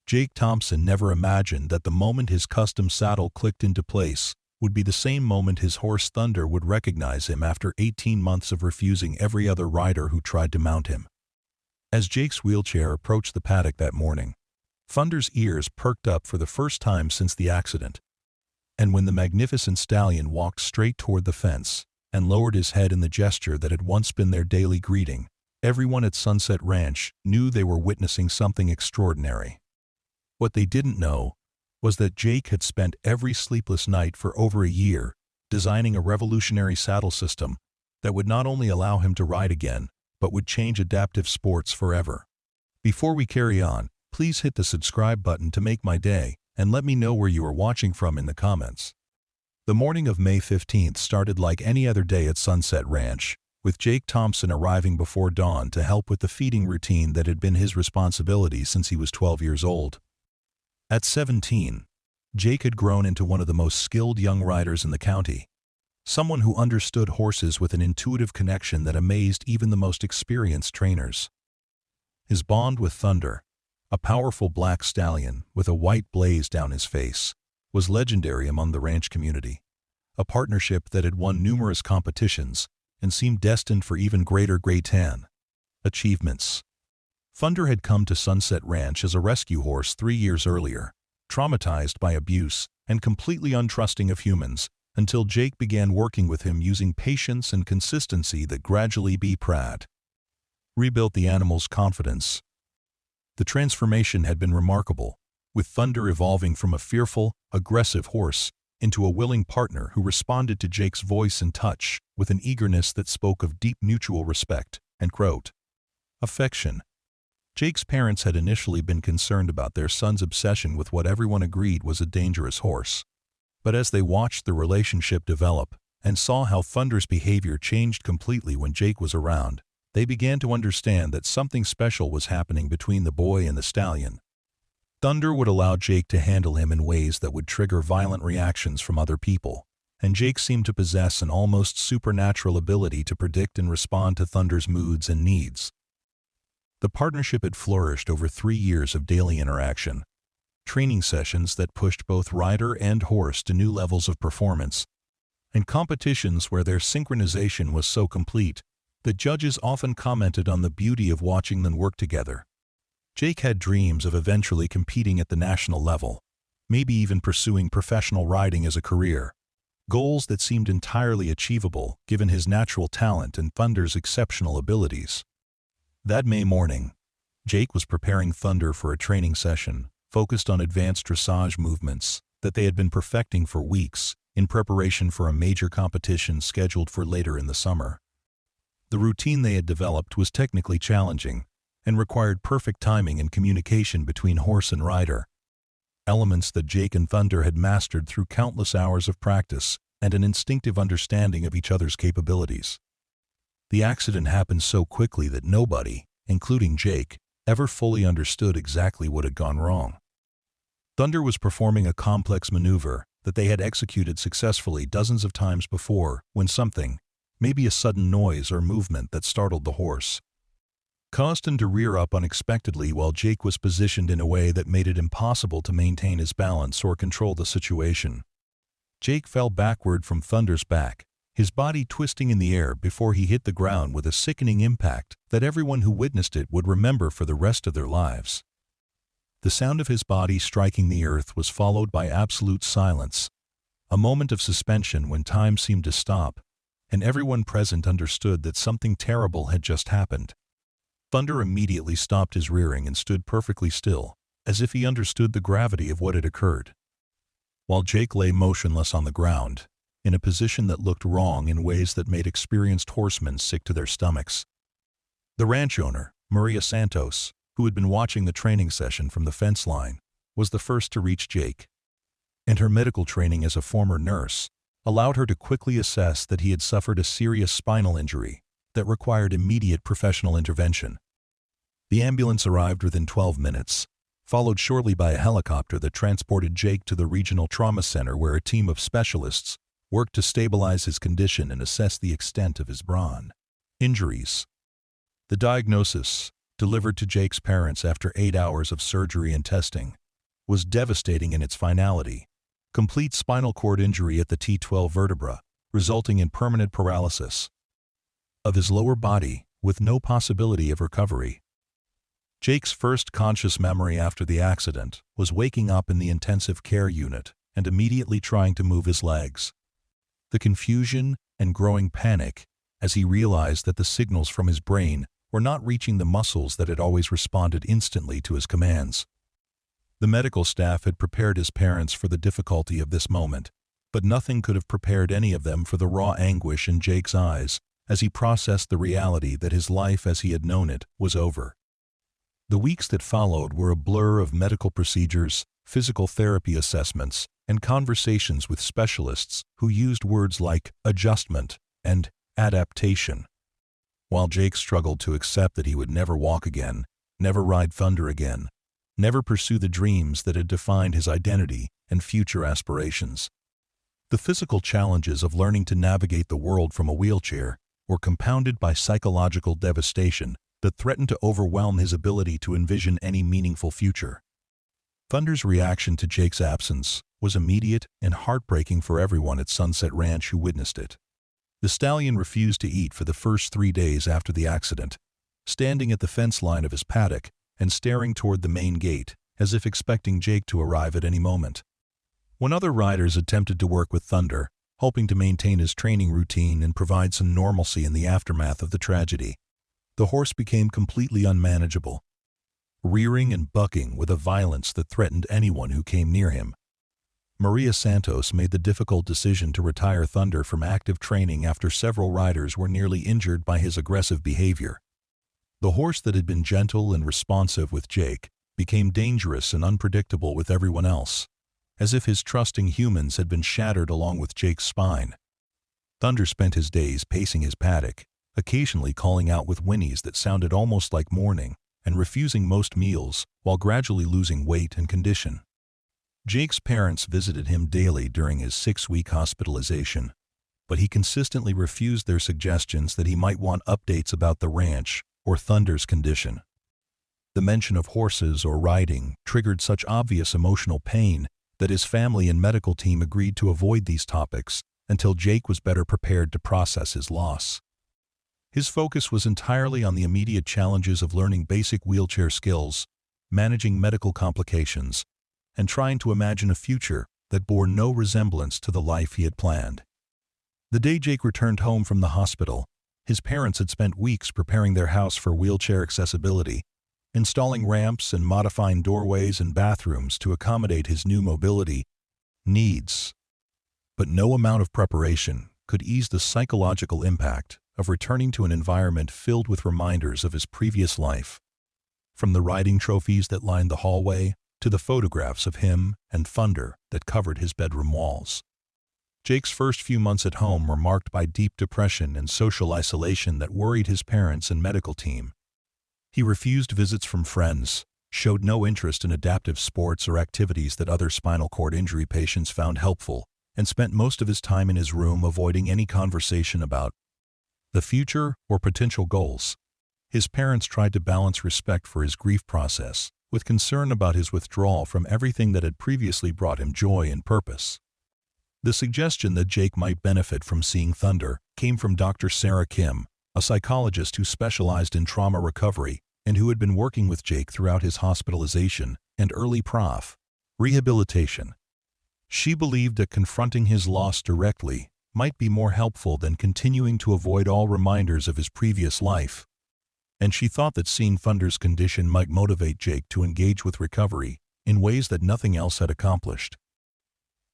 Jake Thompson never imagined that the moment his custom saddle clicked into place would be the same moment his horse Thunder would recognize him after 18 months of refusing every other rider who tried to mount him. As Jake's wheelchair approached the paddock that morning, Thunder's ears perked up for the first time since the accident. And when the magnificent stallion walked straight toward the fence and lowered his head in the gesture that had once been their daily greeting, everyone at Sunset Ranch knew they were witnessing something extraordinary. What they didn't know was that Jake had spent every sleepless night for over a year designing a revolutionary saddle system that would not only allow him to ride again, but would change adaptive sports forever. Before we carry on, please hit the subscribe button to make my day and let me know where you are watching from in the comments. The morning of May 15th started like any other day at Sunset Ranch, with Jake Thompson arriving before dawn to help with the feeding routine that had been his responsibility since he was 12 years old. At 17, Jake had grown into one of the most skilled young riders in the county, someone who understood horses with an intuitive connection that amazed even the most experienced trainers. His bond with Thunder, a powerful black stallion with a white blaze down his face, was legendary among the ranch community, a partnership that had won numerous competitions and seemed destined for even greater Grade 10 achievements. Thunder had come to Sunset Ranch as a rescue horse 3 years earlier, traumatized by abuse and completely untrusting of humans, until Jake began working with him using patience and consistency that gradually rebuilt the animal's confidence. The transformation had been remarkable, with Thunder evolving from a fearful, aggressive horse into a willing partner who responded to Jake's voice and touch with an eagerness that spoke of deep mutual respect and affection. Jake's parents had initially been concerned about their son's obsession with what everyone agreed was a dangerous horse. But as they watched the relationship develop and saw how Thunder's behavior changed completely when Jake was around, they began to understand that something special was happening between the boy and the stallion. Thunder would allow Jake to handle him in ways that would trigger violent reactions from other people, and Jake seemed to possess an almost supernatural ability to predict and respond to Thunder's moods and needs. The partnership had flourished over 3 years of daily interaction, training sessions that pushed both rider and horse to new levels of performance, and competitions where their synchronization was so complete that judges often commented on the beauty of watching them work together. Jake had dreams of eventually competing at the national level, maybe even pursuing professional riding as a career, goals that seemed entirely achievable given his natural talent and Thunder's exceptional abilities. That May morning, Jake was preparing Thunder for a training session focused on advanced dressage movements that they had been perfecting for weeks in preparation for a major competition scheduled for later in the summer. The routine they had developed was technically challenging and required perfect timing and communication between horse and rider, elements that Jake and Thunder had mastered through countless hours of practice and an instinctive understanding of each other's capabilities. The accident happened so quickly that nobody, including Jake, ever fully understood exactly what had gone wrong. Thunder was performing a complex maneuver that they had executed successfully dozens of times before when something, maybe a sudden noise or movement that startled the horse, caused him to rear up unexpectedly while Jake was positioned in a way that made it impossible to maintain his balance or control the situation. Jake fell backward from Thunder's back, his body twisting in the air before he hit the ground with a sickening impact that everyone who witnessed it would remember for the rest of their lives. The sound of his body striking the earth was followed by absolute silence, a moment of suspension when time seemed to stop, and everyone present understood that something terrible had just happened. Thunder immediately stopped his rearing and stood perfectly still, as if he understood the gravity of what had occurred. While Jake lay motionless on the ground, in a position that looked wrong in ways that made experienced horsemen sick to their stomachs, the ranch owner, Maria Santos, who had been watching the training session from the fence line, was the first to reach Jake, and her medical training as a former nurse allowed her to quickly assess that he had suffered a serious spinal injury that required immediate professional intervention. The ambulance arrived within 12 minutes, followed shortly by a helicopter that transported Jake to the regional trauma center where a team of specialists worked to stabilize his condition and assess the extent of his brain injuries. The diagnosis, delivered to Jake's parents after 8 hours of surgery and testing, was devastating in its finality. Complete spinal cord injury at the T12 vertebra, resulting in permanent paralysis of his lower body with no possibility of recovery. Jake's first conscious memory after the accident was waking up in the intensive care unit and immediately trying to move his legs. The confusion and growing panic as he realized that the signals from his brain were not reaching the muscles that had always responded instantly to his commands. The medical staff had prepared his parents for the difficulty of this moment, but nothing could have prepared any of them for the raw anguish in Jake's eyes as he processed the reality that his life as he had known it was over. The weeks that followed were a blur of medical procedures, physical therapy assessments, and conversations with specialists who used words like adjustment and adaptation. While Jake struggled to accept that he would never walk again, never ride thunder again, never pursue the dreams that had defined his identity and future aspirations. The physical challenges of learning to navigate the world from a wheelchair were compounded by psychological devastation that threatened to overwhelm his ability to envision any meaningful future. Thunder's reaction to Jake's absence was immediate and heartbreaking for everyone at Sunset Ranch who witnessed it. The stallion refused to eat for the first 3 days after the accident, standing at the fence line of his paddock and staring toward the main gate, as if expecting Jake to arrive at any moment. When other riders attempted to work with Thunder, hoping to maintain his training routine and provide some normalcy in the aftermath of the tragedy, the horse became completely unmanageable, rearing and bucking with a violence that threatened anyone who came near him. Maria Santos made the difficult decision to retire Thunder from active training after several riders were nearly injured by his aggressive behavior. The horse that had been gentle and responsive with Jake became dangerous and unpredictable with everyone else, as if his trusting humans had been shattered along with Jake's spine. Thunder spent his days pacing his paddock, occasionally calling out with whinnies that sounded almost like mourning, and refusing most meals while gradually losing weight and condition. Jake's parents visited him daily during his 6-week hospitalization, but he consistently refused their suggestions that he might want updates about the ranch or Thunder's condition. The mention of horses or riding triggered such obvious emotional pain that his family and medical team agreed to avoid these topics until Jake was better prepared to process his loss. His focus was entirely on the immediate challenges of learning basic wheelchair skills, managing medical complications, and trying to imagine a future that bore no resemblance to the life he had planned. The day Jake returned home from the hospital, his parents had spent weeks preparing their house for wheelchair accessibility, installing ramps and modifying doorways and bathrooms to accommodate his new mobility needs. But no amount of preparation could ease the psychological impact of returning to an environment filled with reminders of his previous life. From the riding trophies that lined the hallway to the photographs of him and Thunder that covered his bedroom walls. Jake's first few months at home were marked by deep depression and social isolation that worried his parents and medical team. He refused visits from friends, showed no interest in adaptive sports or activities that other spinal cord injury patients found helpful, and spent most of his time in his room avoiding any conversation about the future or potential goals. His parents tried to balance respect for his grief process with concern about his withdrawal from everything that had previously brought him joy and purpose. The suggestion that Jake might benefit from seeing Thunder came from Dr. Sarah Kim, a psychologist who specialized in trauma recovery and who had been working with Jake throughout his hospitalization and early rehabilitation. She believed that confronting his loss directly might be more helpful than continuing to avoid all reminders of his previous life, and she thought that seeing Thunder's condition might motivate Jake to engage with recovery in ways that nothing else had accomplished.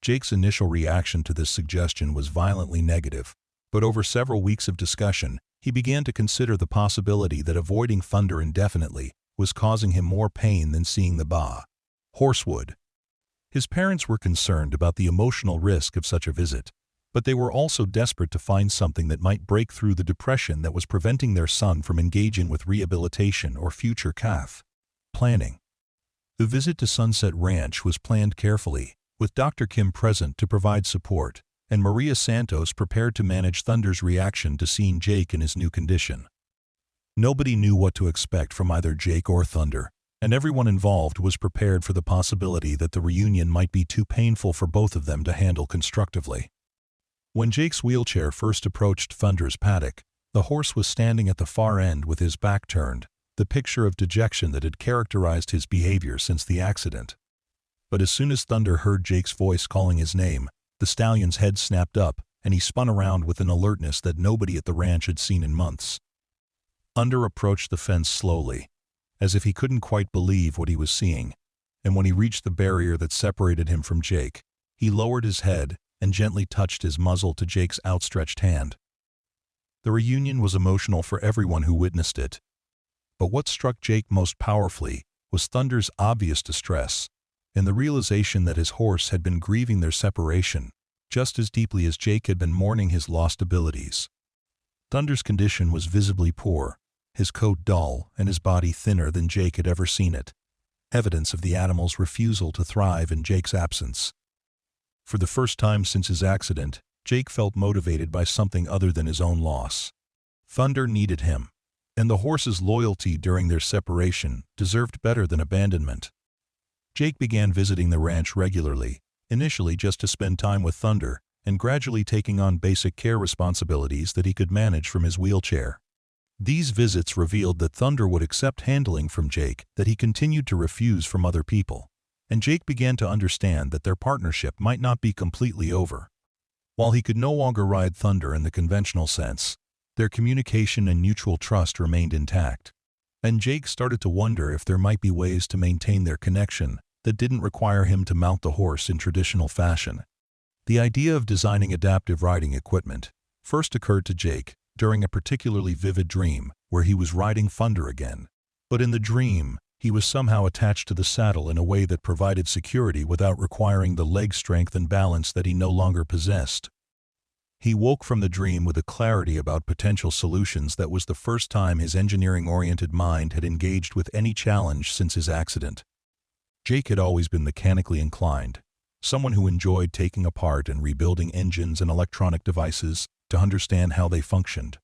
Jake's initial reaction to this suggestion was violently negative, but over several weeks of discussion, he began to consider the possibility that avoiding Thunder indefinitely was causing him more pain than seeing the horse would. His parents were concerned about the emotional risk of such a visit, but they were also desperate to find something that might break through the depression that was preventing their son from engaging with rehabilitation or future planning. The visit to Sunset Ranch was planned carefully, with Dr. Kim present to provide support, and Maria Santos prepared to manage Thunder's reaction to seeing Jake in his new condition. Nobody knew what to expect from either Jake or Thunder, and everyone involved was prepared for the possibility that the reunion might be too painful for both of them to handle constructively. When Jake's wheelchair first approached Thunder's paddock, the horse was standing at the far end with his back turned, the picture of dejection that had characterized his behavior since the accident. But as soon as Thunder heard Jake's voice calling his name, the stallion's head snapped up, and he spun around with an alertness that nobody at the ranch had seen in months. Thunder approached the fence slowly, as if he couldn't quite believe what he was seeing, and when he reached the barrier that separated him from Jake, he lowered his head and gently touched his muzzle to Jake's outstretched hand. The reunion was emotional for everyone who witnessed it. But what struck Jake most powerfully was Thunder's obvious distress, and the realization that his horse had been grieving their separation just as deeply as Jake had been mourning his lost abilities. Thunder's condition was visibly poor, his coat dull and his body thinner than Jake had ever seen it, evidence of the animal's refusal to thrive in Jake's absence. For the first time since his accident, Jake felt motivated by something other than his own loss. Thunder needed him, and the horse's loyalty during their separation deserved better than abandonment. Jake began visiting the ranch regularly, initially just to spend time with Thunder, and gradually taking on basic care responsibilities that he could manage from his wheelchair. These visits revealed that Thunder would accept handling from Jake that he continued to refuse from other people, and Jake began to understand that their partnership might not be completely over. While he could no longer ride Thunder in the conventional sense, their communication and mutual trust remained intact, and Jake started to wonder if there might be ways to maintain their connection that didn't require him to mount the horse in traditional fashion. The idea of designing adaptive riding equipment first occurred to Jake during a particularly vivid dream where he was riding Thunder again. But in the dream, he was somehow attached to the saddle in a way that provided security without requiring the leg strength and balance that he no longer possessed. He woke from the dream with a clarity about potential solutions that was the first time his engineering-oriented mind had engaged with any challenge since his accident. Jake had always been mechanically inclined, someone who enjoyed taking apart and rebuilding engines and electronic devices to understand how they functioned.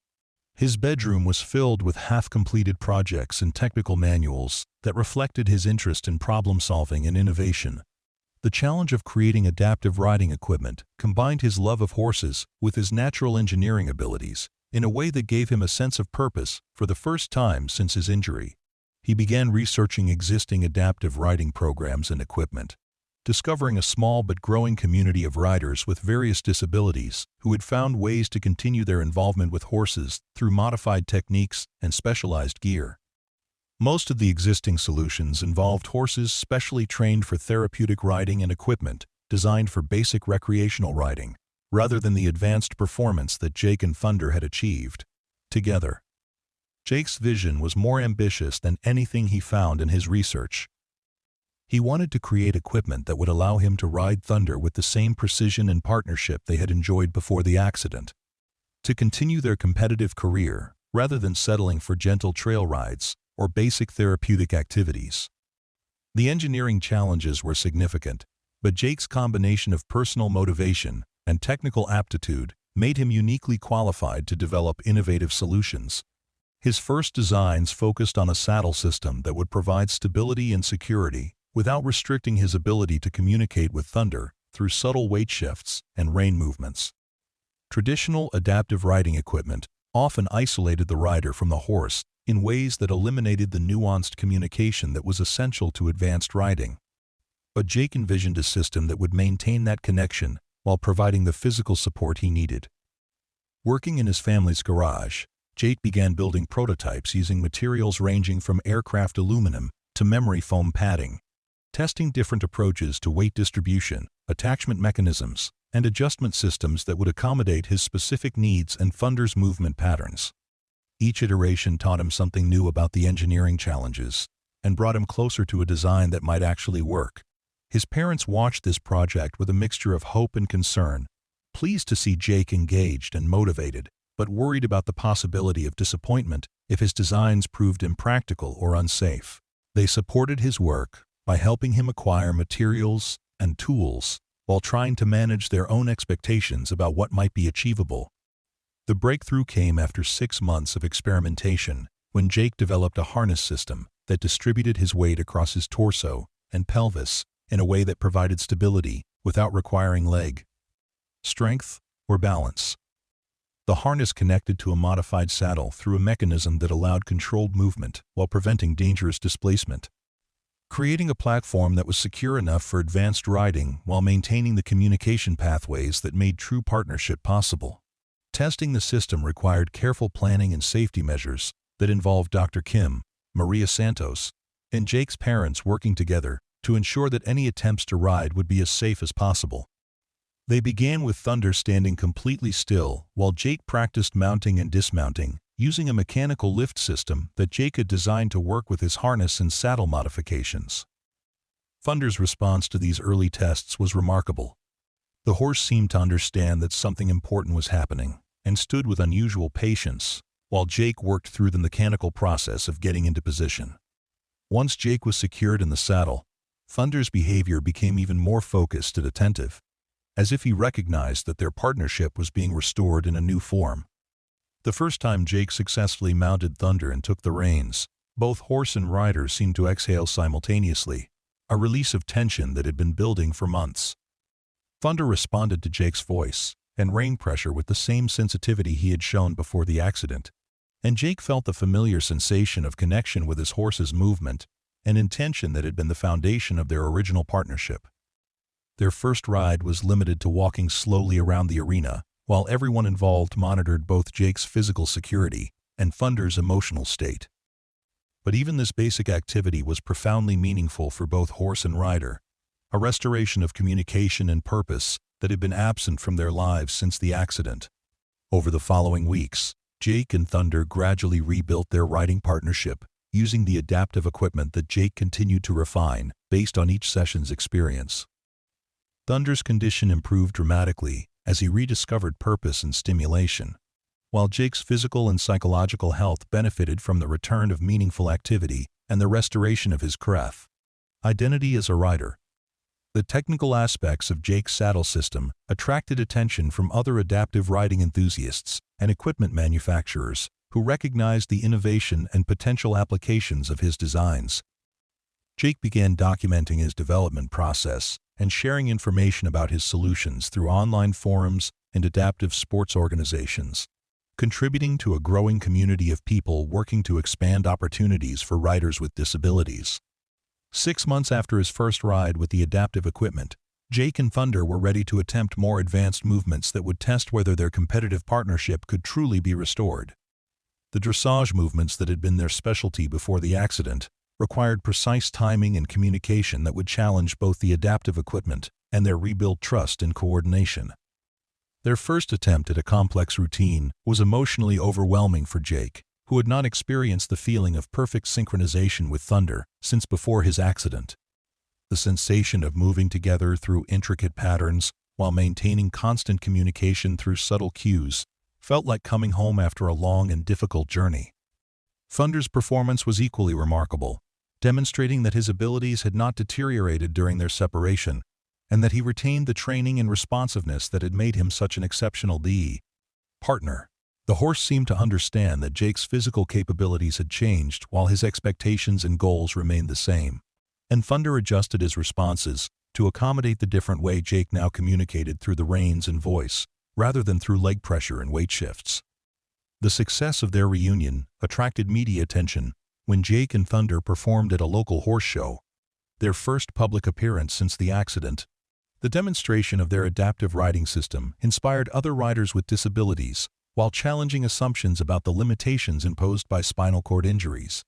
His bedroom was filled with half-completed projects and technical manuals that reflected his interest in problem-solving and innovation. The challenge of creating adaptive riding equipment combined his love of horses with his natural engineering abilities in a way that gave him a sense of purpose for the first time since his injury. He began researching existing adaptive riding programs and equipment, discovering a small but growing community of riders with various disabilities who had found ways to continue their involvement with horses through modified techniques and specialized gear. Most of the existing solutions involved horses specially trained for therapeutic riding and equipment designed for basic recreational riding, rather than the advanced performance that Jake and Thunder had achieved together. Jake's vision was more ambitious than anything he found in his research. He wanted to create equipment that would allow him to ride Thunder with the same precision and partnership they had enjoyed before the accident, to continue their competitive career rather than settling for gentle trail rides or basic therapeutic activities. The engineering challenges were significant, but Jake's combination of personal motivation and technical aptitude made him uniquely qualified to develop innovative solutions. His first designs focused on a saddle system that would provide stability and security without restricting his ability to communicate with Thunder through subtle weight shifts and rein movements. Traditional adaptive riding equipment often isolated the rider from the horse in ways that eliminated the nuanced communication that was essential to advanced riding. But Jake envisioned a system that would maintain that connection while providing the physical support he needed. Working in his family's garage, Jake began building prototypes using materials ranging from aircraft aluminum to memory foam padding, testing different approaches to weight distribution, attachment mechanisms, and adjustment systems that would accommodate his specific needs and Thunder's movement patterns. Each iteration taught him something new about the engineering challenges and brought him closer to a design that might actually work. His parents watched this project with a mixture of hope and concern, pleased to see Jake engaged and motivated, but worried about the possibility of disappointment if his designs proved impractical or unsafe. They supported his work by helping him acquire materials and tools while trying to manage their own expectations about what might be achievable. The breakthrough came after 6 months of experimentation when Jake developed a harness system that distributed his weight across his torso and pelvis in a way that provided stability without requiring leg strength or balance. The harness connected to a modified saddle through a mechanism that allowed controlled movement while preventing dangerous displacement, creating a platform that was secure enough for advanced riding while maintaining the communication pathways that made true partnership possible. Testing the system required careful planning and safety measures that involved Dr. Kim, Maria Santos, and Jake's parents working together to ensure that any attempts to ride would be as safe as possible. They began with Thunder standing completely still while Jake practiced mounting and dismounting, using a mechanical lift system that Jake had designed to work with his harness and saddle modifications. Thunder's response to these early tests was remarkable. The horse seemed to understand that something important was happening and stood with unusual patience while Jake worked through the mechanical process of getting into position. Once Jake was secured in the saddle, Thunder's behavior became even more focused and attentive, as if he recognized that their partnership was being restored in a new form. The first time Jake successfully mounted Thunder and took the reins, both horse and rider seemed to exhale simultaneously, a release of tension that had been building for months. Thunder responded to Jake's voice and rein pressure with the same sensitivity he had shown before the accident, and Jake felt the familiar sensation of connection with his horse's movement and intention that had been the foundation of their original partnership. Their first ride was limited to walking slowly around the arena, while everyone involved monitored both Jake's physical security and Thunder's emotional state. But even this basic activity was profoundly meaningful for both horse and rider, a restoration of communication and purpose that had been absent from their lives since the accident. Over the following weeks, Jake and Thunder gradually rebuilt their riding partnership, using the adaptive equipment that Jake continued to refine based on each session's experience. Thunder's condition improved dramatically as he rediscovered purpose and stimulation, while Jake's physical and psychological health benefited from the return of meaningful activity and the restoration of his craft identity as a rider. The technical aspects of Jake's saddle system attracted attention from other adaptive riding enthusiasts and equipment manufacturers who recognized the innovation and potential applications of his designs. Jake began documenting his development process and sharing information about his solutions through online forums and adaptive sports organizations, contributing to a growing community of people working to expand opportunities for riders with disabilities. 6 months after his first ride with the adaptive equipment, Jake and Thunder were ready to attempt more advanced movements that would test whether their competitive partnership could truly be restored. The dressage movements that had been their specialty before the accident required precise timing and communication that would challenge both the adaptive equipment and their rebuilt trust and coordination. Their first attempt at a complex routine was emotionally overwhelming for Jake, who had not experienced the feeling of perfect synchronization with Thunder since before his accident. The sensation of moving together through intricate patterns while maintaining constant communication through subtle cues felt like coming home after a long and difficult journey. Thunder's performance was equally remarkable, demonstrating that his abilities had not deteriorated during their separation and that he retained the training and responsiveness that had made him such an exceptional partner. The horse seemed to understand that Jake's physical capabilities had changed while his expectations and goals remained the same, and Thunder adjusted his responses to accommodate the different way Jake now communicated through the reins and voice, rather than through leg pressure and weight shifts. The success of their reunion attracted media attention when Jake and Thunder performed at a local horse show, their first public appearance since the accident. The demonstration of their adaptive riding system inspired other riders with disabilities while challenging assumptions about the limitations imposed by spinal cord injuries.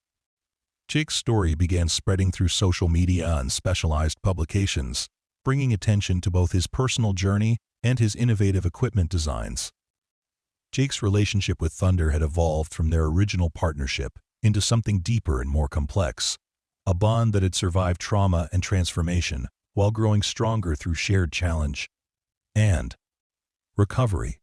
Jake's story began spreading through social media and specialized publications, bringing attention to both his personal journey and his innovative equipment designs. Jake's relationship with Thunder had evolved from their original partnership into something deeper and more complex, a bond that had survived trauma and transformation while growing stronger through shared challenge and recovery.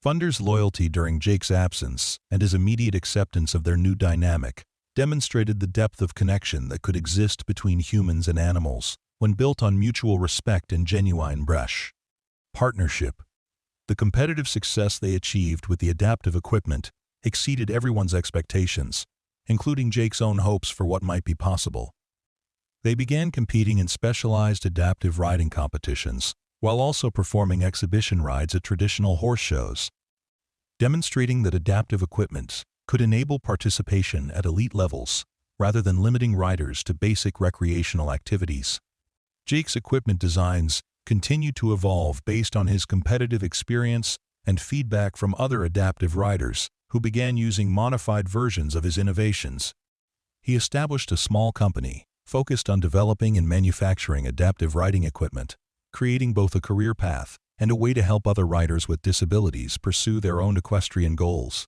Thunder's loyalty during Jake's absence and his immediate acceptance of their new dynamic demonstrated the depth of connection that could exist between humans and animals when built on mutual respect and genuine partnership. The competitive success they achieved with the adaptive equipment exceeded everyone's expectations, including Jake's own hopes for what might be possible. They began competing in specialized adaptive riding competitions, while also performing exhibition rides at traditional horse shows, demonstrating that adaptive equipment could enable participation at elite levels rather than limiting riders to basic recreational activities. Jake's equipment designs continued to evolve based on his competitive experience and feedback from other adaptive riders who began using modified versions of his innovations. He established a small company focused on developing and manufacturing adaptive riding equipment, creating both a career path and a way to help other riders with disabilities pursue their own equestrian goals.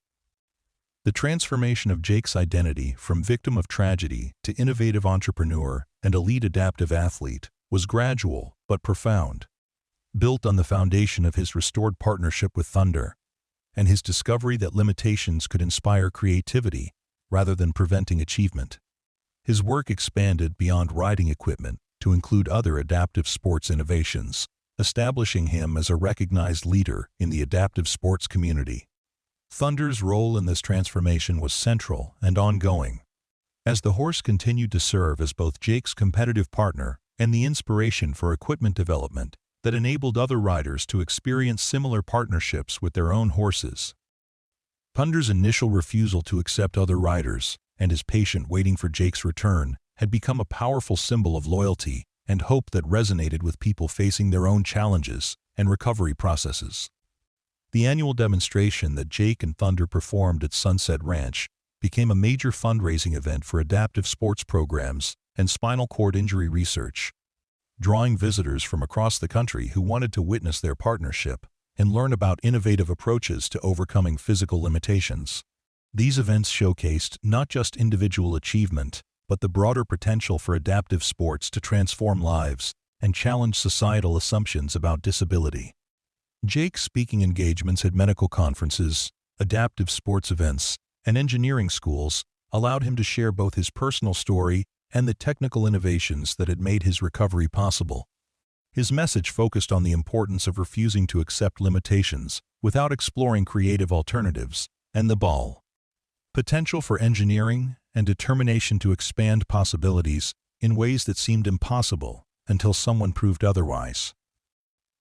The transformation of Jake's identity from victim of tragedy to innovative entrepreneur and elite adaptive athlete was gradual but profound, built on the foundation of his restored partnership with Thunder and his discovery that limitations could inspire creativity rather than preventing achievement. His work expanded beyond riding equipment to include other adaptive sports innovations, establishing him as a recognized leader in the adaptive sports community. Thunder's role in this transformation was central and ongoing, as the horse continued to serve as both Jake's competitive partner and the inspiration for equipment development that enabled other riders to experience similar partnerships with their own horses. Thunder's initial refusal to accept other riders and his patient waiting for Jake's return had become a powerful symbol of loyalty and hope that resonated with people facing their own challenges and recovery processes. The annual demonstration that Jake and Thunder performed at Sunset Ranch became a major fundraising event for adaptive sports programs and spinal cord injury research, drawing visitors from across the country who wanted to witness their partnership and learn about innovative approaches to overcoming physical limitations. These events showcased not just individual achievement, but the broader potential for adaptive sports to transform lives and challenge societal assumptions about disability. Jake's speaking engagements at medical conferences, adaptive sports events, and engineering schools allowed him to share both his personal story and the technical innovations that had made his recovery possible. His message focused on the importance of refusing to accept limitations without exploring creative alternatives, and the potential for engineering and determination to expand possibilities in ways that seemed impossible until someone proved otherwise.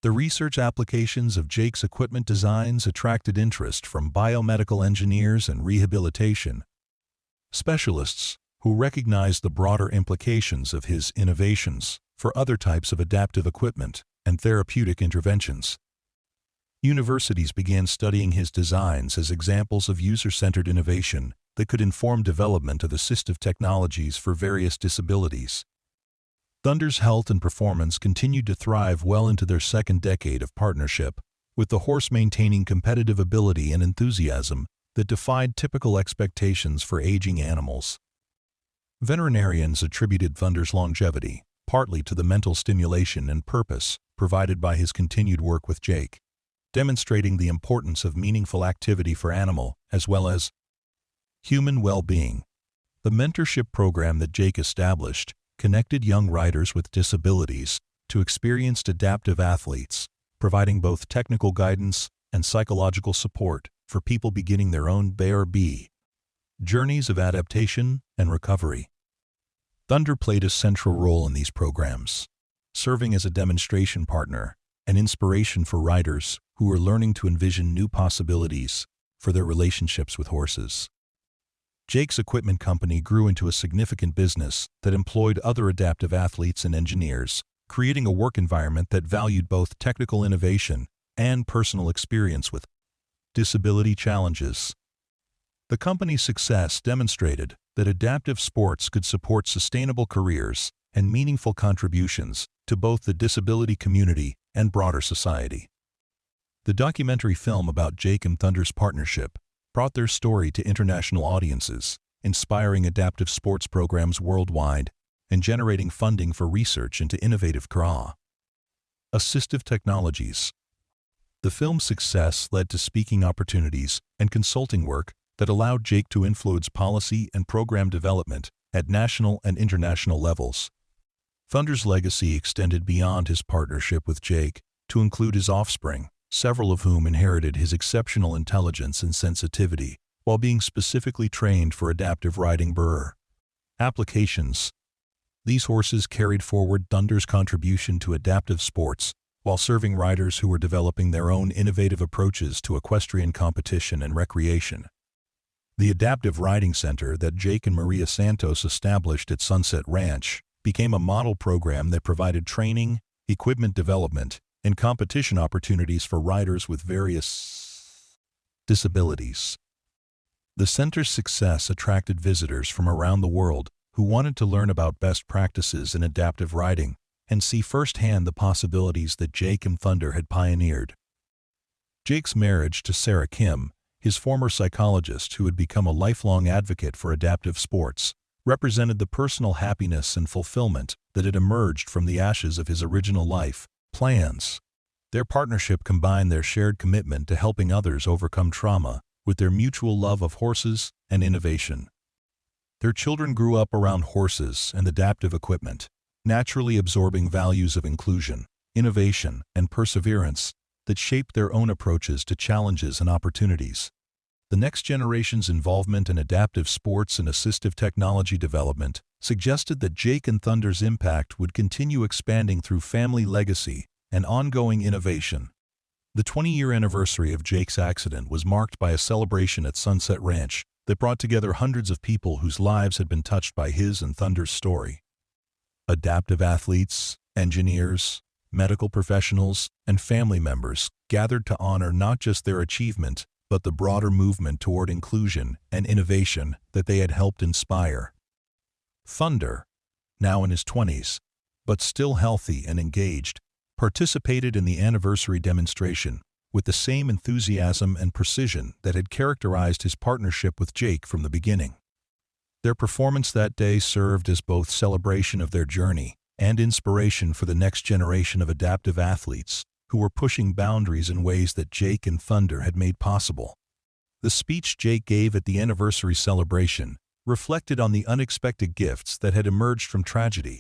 The research applications of Jake's equipment designs attracted interest from biomedical engineers and rehabilitation specialists who recognized the broader implications of his innovations for other types of adaptive equipment and therapeutic interventions. Universities began studying his designs as examples of user-centered innovation that could inform development of assistive technologies for various disabilities. Thunder's health and performance continued to thrive well into their second decade of partnership, with the horse maintaining competitive ability and enthusiasm that defied typical expectations for aging animals. Veterinarians attributed Thunder's longevity partly to the mental stimulation and purpose provided by his continued work with Jake, demonstrating the importance of meaningful activity for animal as well as human well-being. The mentorship program that Jake established connected young riders with disabilities to experienced adaptive athletes, providing both technical guidance and psychological support for people beginning their own journeys of adaptation and recovery. Thunder played a central role in these programs, serving as a demonstration partner and inspiration for riders who were learning to envision new possibilities for their relationships with horses. Jake's equipment company grew into a significant business that employed other adaptive athletes and engineers, creating a work environment that valued both technical innovation and personal experience with disability challenges. The company's success demonstrated that adaptive sports could support sustainable careers and meaningful contributions to both the disability community and broader society. The documentary film about Jake and Thunder's partnership brought their story to international audiences, inspiring adaptive sports programs worldwide and generating funding for research into innovative assistive technologies. The film's success led to speaking opportunities and consulting work that allowed Jake to influence policy and program development at national and international levels. Thunder's legacy extended beyond his partnership with Jake to include his offspring, several of whom inherited his exceptional intelligence and sensitivity while being specifically trained for adaptive riding. Applications. These horses carried forward Thunder's contribution to adaptive sports, while serving riders who were developing their own innovative approaches to equestrian competition and recreation. The Adaptive Riding Center that Jake and Maria Santos established at Sunset Ranch became a model program that provided training, equipment development, and competition opportunities for riders with various disabilities. The center's success attracted visitors from around the world who wanted to learn about best practices in adaptive riding and see firsthand the possibilities that Jake and Thunder had pioneered. Jake's marriage to Sarah Kim, his former psychologist who had become a lifelong advocate for adaptive sports, represented the personal happiness and fulfillment that had emerged from the ashes of his original life plans. Their partnership combined their shared commitment to helping others overcome trauma with their mutual love of horses and innovation. Their children grew up around horses and adaptive equipment, naturally absorbing values of inclusion, innovation, and perseverance that shaped their own approaches to challenges and opportunities. The next generation's involvement in adaptive sports and assistive technology development suggested that Jake and Thunder's impact would continue expanding through family legacy and ongoing innovation. The 20-year anniversary of Jake's accident was marked by a celebration at Sunset Ranch that brought together hundreds of people whose lives had been touched by his and Thunder's story. Adaptive athletes, engineers, medical professionals, and family members gathered to honor not just their achievement, but the broader movement toward inclusion and innovation that they had helped inspire. Thunder, now in his 20s, but still healthy and engaged, participated in the anniversary demonstration with the same enthusiasm and precision that had characterized his partnership with Jake from the beginning. Their performance that day served as both celebration of their journey and inspiration for the next generation of adaptive athletes who were pushing boundaries in ways that Jake and Thunder had made possible. The speech Jake gave at the anniversary celebration reflected on the unexpected gifts that had emerged from tragedy,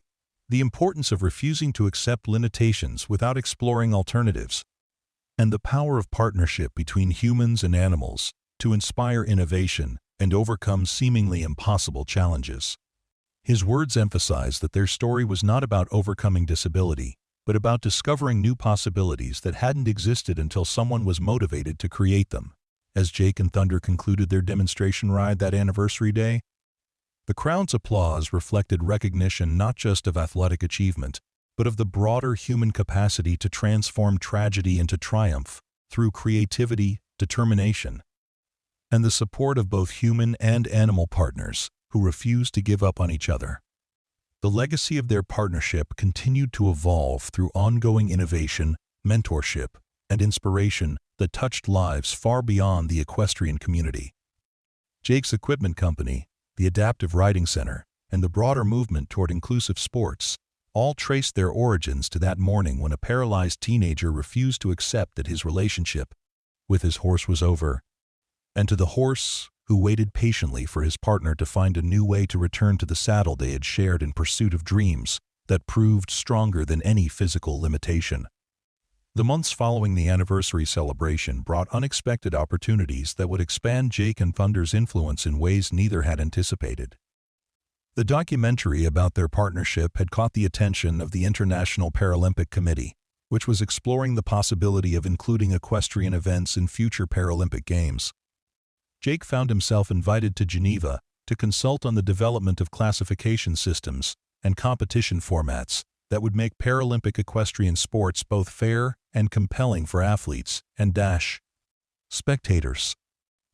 the importance of refusing to accept limitations without exploring alternatives, and the power of partnership between humans and animals to inspire innovation and overcome seemingly impossible challenges. His words emphasized that their story was not about overcoming disability, but about discovering new possibilities that hadn't existed until someone was motivated to create them. As Jake and Thunder concluded their demonstration ride that anniversary day, the crowd's applause reflected recognition not just of athletic achievement, but of the broader human capacity to transform tragedy into triumph through creativity, determination, and the support of both human and animal partners who refused to give up on each other. The legacy of their partnership continued to evolve through ongoing innovation, mentorship, and inspiration that touched lives far beyond the equestrian community. Jake's equipment company, the Adaptive Riding Center, and the broader movement toward inclusive sports all traced their origins to that morning when a paralyzed teenager refused to accept that his relationship with his horse was over, and to the horse who waited patiently for his partner to find a new way to return to the saddle they had shared in pursuit of dreams that proved stronger than any physical limitation. The months following the anniversary celebration brought unexpected opportunities that would expand Jake and Thunder's influence in ways neither had anticipated. The documentary about their partnership had caught the attention of the International Paralympic Committee, which was exploring the possibility of including equestrian events in future Paralympic Games. Jake found himself invited to Geneva to consult on the development of classification systems and competition formats that would make Paralympic equestrian sports both fair and compelling for athletes and spectators.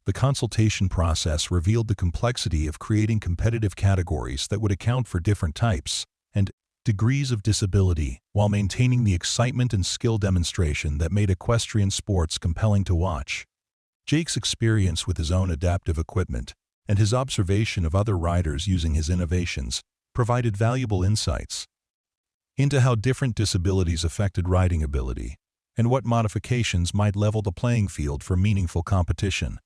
The consultation process revealed the complexity of creating competitive categories that would account for different types and degrees of disability while maintaining the excitement and skill demonstration that made equestrian sports compelling to watch. Jake's experience with his own adaptive equipment and his observation of other riders using his innovations provided valuable insights into how different disabilities affected riding ability and what modifications might level the playing field for meaningful competition.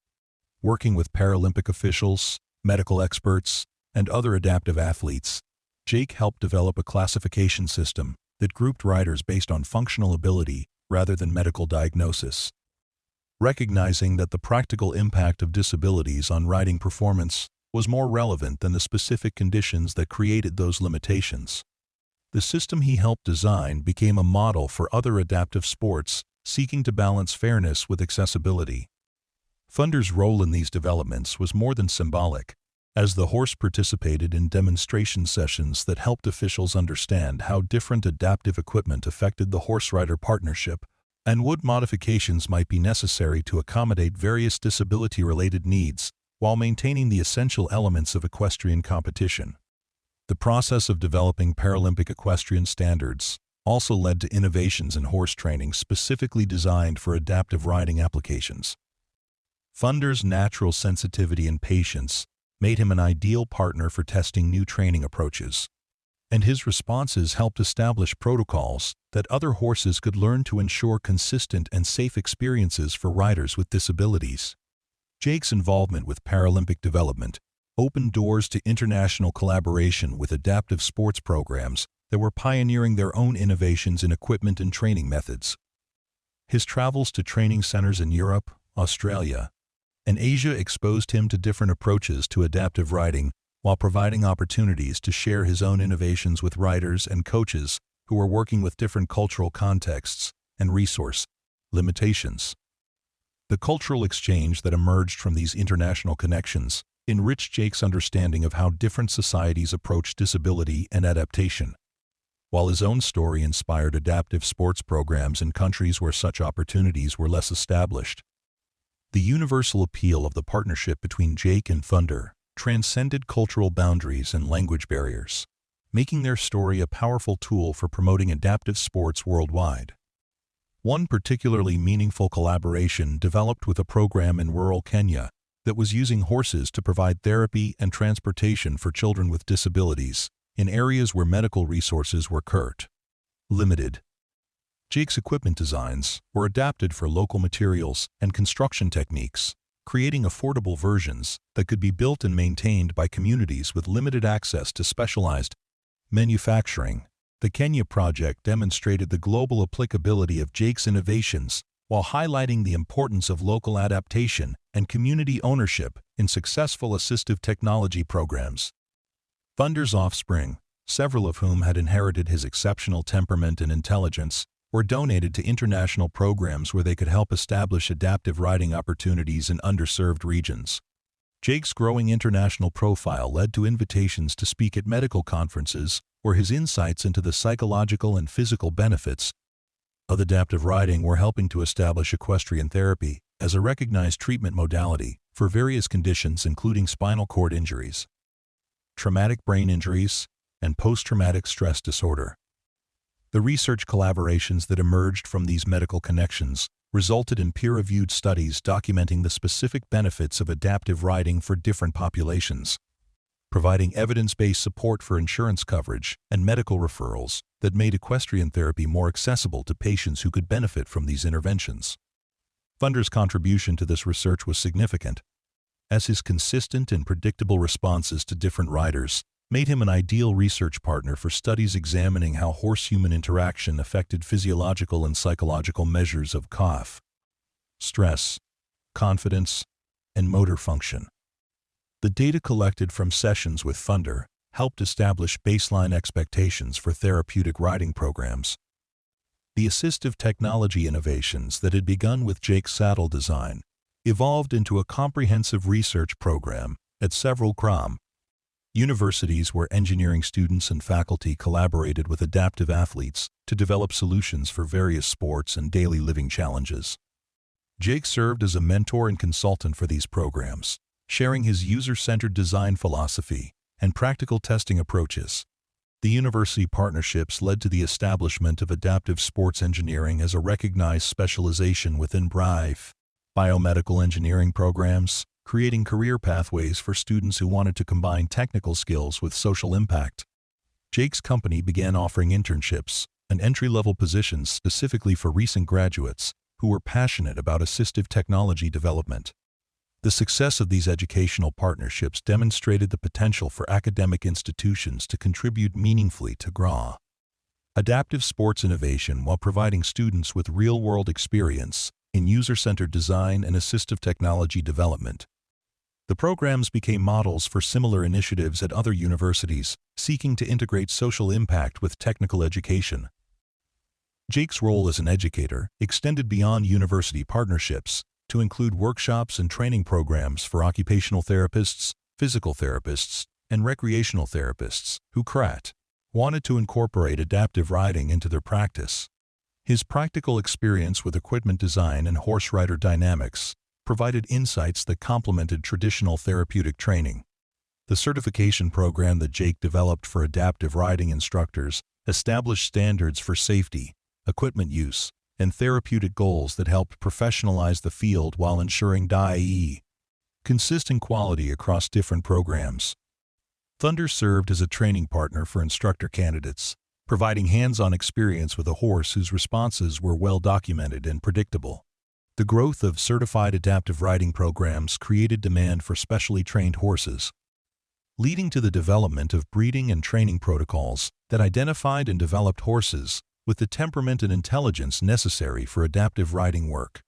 Working with Paralympic officials, medical experts, and other adaptive athletes, Jake helped develop a classification system that grouped riders based on functional ability rather than medical diagnosis. recognizing that the practical impact of disabilities on riding performance was more relevant than the specific conditions that created those limitations. The system he helped design became a model for other adaptive sports seeking to balance fairness with accessibility. Funder's role in these developments was more than symbolic, as the horse participated in demonstration sessions that helped officials understand how different adaptive equipment affected the horse-rider partnership and what modifications might be necessary to accommodate various disability-related needs while maintaining the essential elements of equestrian competition. The process of developing Paralympic equestrian standards also led to innovations in horse training specifically designed for adaptive riding applications. Funder's natural sensitivity and patience made him an ideal partner for testing new training approaches, and his responses helped establish protocols that other horses could learn to ensure consistent and safe experiences for riders with disabilities. Jake's involvement with Paralympic development opened doors to international collaboration with adaptive sports programs that were pioneering their own innovations in equipment and training methods. His travels to training centers in Europe, Australia, and Asia exposed him to different approaches to adaptive riding while providing opportunities to share his own innovations with riders and coaches who were working with different cultural contexts and resource limitations. The cultural exchange that emerged from these international connections enriched Jake's understanding of how different societies approach disability and adaptation. While his own story inspired adaptive sports programs in countries where such opportunities were less established, the universal appeal of the partnership between Jake and Funder transcended cultural boundaries and language barriers, making their story a powerful tool for promoting adaptive sports worldwide. One particularly meaningful collaboration developed with a program in rural Kenya that was using horses to provide therapy and transportation for children with disabilities in areas where medical resources were limited. Jake's equipment designs were adapted for local materials and construction techniques, creating affordable versions that could be built and maintained by communities with limited access to specialized manufacturing. The Kenya project demonstrated the global applicability of Jake's innovations while highlighting the importance of local adaptation and community ownership in successful assistive technology programs. Funder's offspring, several of whom had inherited his exceptional temperament and intelligence, were donated to international programs where they could help establish adaptive riding opportunities in underserved regions. Jake's growing international profile led to invitations to speak at medical conferences where his insights into the psychological and physical benefits of adaptive riding were helping to establish equestrian therapy as a recognized treatment modality for various conditions including spinal cord injuries, traumatic brain injuries, and post-traumatic stress disorder. The research collaborations that emerged from these medical connections resulted in peer-reviewed studies documenting the specific benefits of adaptive riding for different populations, providing evidence-based support for insurance coverage and medical referrals that made equestrian therapy more accessible to patients who could benefit from these interventions. Funder's contribution to this research was significant, as his consistent and predictable responses to different riders made him an ideal research partner for studies examining how horse-human interaction affected physiological and psychological measures of cough, stress, confidence, and motor function. The data collected from sessions with Funder helped establish baseline expectations for therapeutic riding programs. The assistive technology innovations that had begun with Jake's saddle design evolved into a comprehensive research program at several universities where engineering students and faculty collaborated with adaptive athletes to develop solutions for various sports and daily living challenges. Jake served as a mentor and consultant for these programs, sharing his user-centered design philosophy and practical testing approaches. The university partnerships led to the establishment of adaptive sports engineering as a recognized specialization within biomedical engineering programs, creating career pathways for students who wanted to combine technical skills with social impact. Jake's company began offering internships and entry-level positions specifically for recent graduates who were passionate about assistive technology development. The success of these educational partnerships demonstrated the potential for academic institutions to contribute meaningfully to adaptive sports innovation while providing students with real-world experience in user-centered design and assistive technology development. The programs became models for similar initiatives at other universities, seeking to integrate social impact with technical education. Jake's role as an educator extended beyond university partnerships to include workshops and training programs for occupational therapists, physical therapists, and recreational therapists who wanted to incorporate adaptive riding into their practice. His practical experience with equipment design and horse rider dynamics provided insights that complemented traditional therapeutic training. The certification program that Jake developed for adaptive riding instructors established standards for safety, equipment use, and therapeutic goals that helped professionalize the field while ensuring consistent quality across different programs. Thunder served as a training partner for instructor candidates, providing hands-on experience with a horse whose responses were well documented and predictable. The growth of certified adaptive riding programs created demand for specially trained horses, leading to the development of breeding and training protocols that identified and developed horses with the temperament and intelligence necessary for adaptive riding work.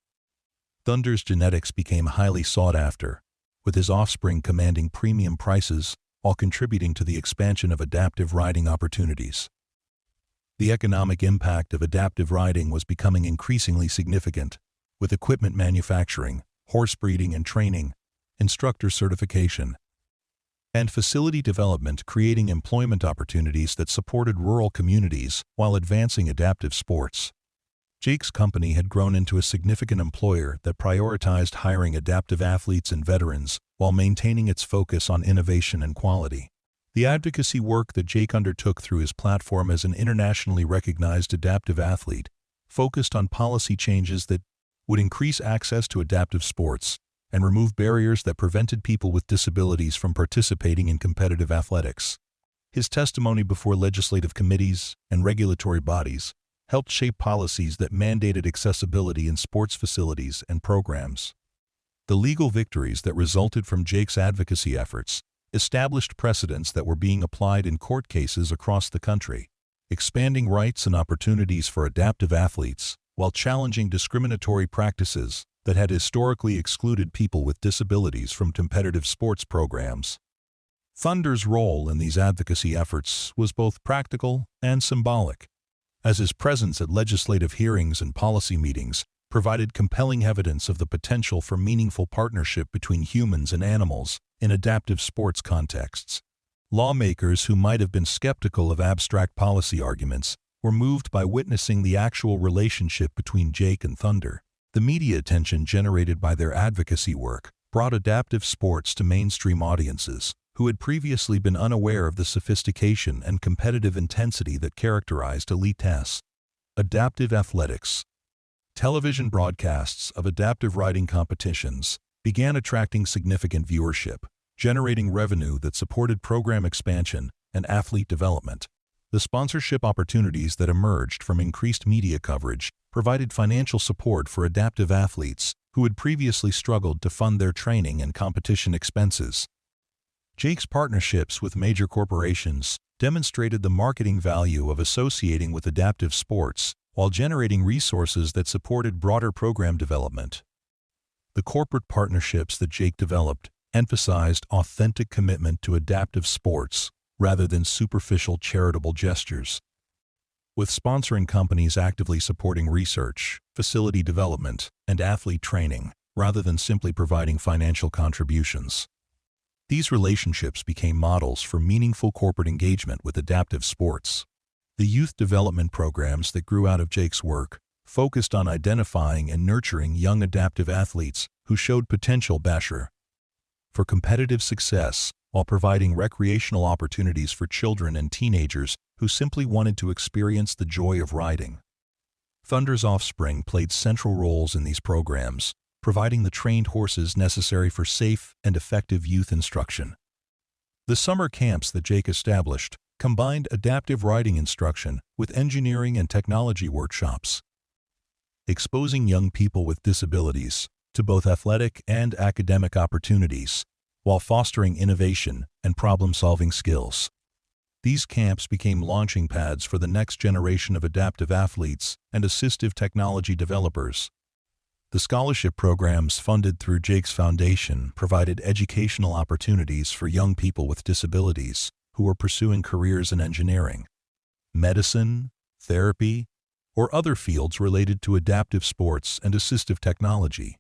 Thunder's genetics became highly sought after, with his offspring commanding premium prices while contributing to the expansion of adaptive riding opportunities. The economic impact of adaptive riding was becoming increasingly significant, with equipment manufacturing, horse breeding and training, instructor certification, and facility development creating employment opportunities that supported rural communities while advancing adaptive sports. Jake's company had grown into a significant employer that prioritized hiring adaptive athletes and veterans while maintaining its focus on innovation and quality. The advocacy work that Jake undertook through his platform as an internationally recognized adaptive athlete focused on policy changes that would increase access to adaptive sports and remove barriers that prevented people with disabilities from participating in competitive athletics. His testimony before legislative committees and regulatory bodies helped shape policies that mandated accessibility in sports facilities and programs. The legal victories that resulted from Jake's advocacy efforts established precedents that were being applied in court cases across the country, expanding rights and opportunities for adaptive athletes while challenging discriminatory practices that had historically excluded people with disabilities from competitive sports programs. Thunder's role in these advocacy efforts was both practical and symbolic, as his presence at legislative hearings and policy meetings provided compelling evidence of the potential for meaningful partnership between humans and animals in adaptive sports contexts. Lawmakers who might have been skeptical of abstract policy arguments were moved by witnessing the actual relationship between Jake and Thunder. The media attention generated by their advocacy work brought adaptive sports to mainstream audiences who had previously been unaware of the sophistication and competitive intensity that characterized elite tests. Adaptive athletics. Television broadcasts of adaptive riding competitions began attracting significant viewership, generating revenue that supported program expansion and athlete development. The sponsorship opportunities that emerged from increased media coverage provided financial support for adaptive athletes who had previously struggled to fund their training and competition expenses. Jake's partnerships with major corporations demonstrated the marketing value of associating with adaptive sports while generating resources that supported broader program development. The corporate partnerships that Jake developed emphasized authentic commitment to adaptive sports rather than superficial charitable gestures, with sponsoring companies actively supporting research, facility development, and athlete training, rather than simply providing financial contributions. These relationships became models for meaningful corporate engagement with adaptive sports. The youth development programs that grew out of Jake's work focused on identifying and nurturing young adaptive athletes who showed potential for competitive success, while providing recreational opportunities for children and teenagers who simply wanted to experience the joy of riding. Thunder's offspring played central roles in these programs, providing the trained horses necessary for safe and effective youth instruction. The summer camps that Jake established combined adaptive riding instruction with engineering and technology workshops, exposing young people with disabilities to both athletic and academic opportunities, while fostering innovation and problem-solving skills. These camps became launching pads for the next generation of adaptive athletes and assistive technology developers. The scholarship programs funded through Jake's foundation provided educational opportunities for young people with disabilities who were pursuing careers in engineering, medicine, therapy, or other fields related to adaptive sports and assistive technology.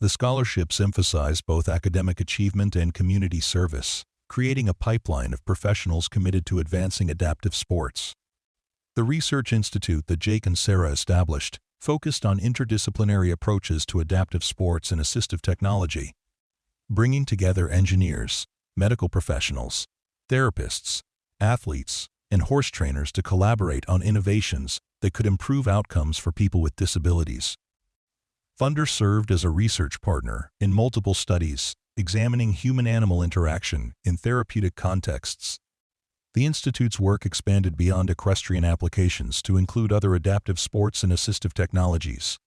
The scholarships emphasized both academic achievement and community service, creating a pipeline of professionals committed to advancing adaptive sports. The research institute that Jake and Sarah established focused on interdisciplinary approaches to adaptive sports and assistive technology, bringing together engineers, medical professionals, therapists, athletes, and horse trainers to collaborate on innovations that could improve outcomes for people with disabilities. Thunder served as a research partner in multiple studies examining human-animal interaction in therapeutic contexts. The Institute's work expanded beyond equestrian applications to include other adaptive sports and assistive technologies,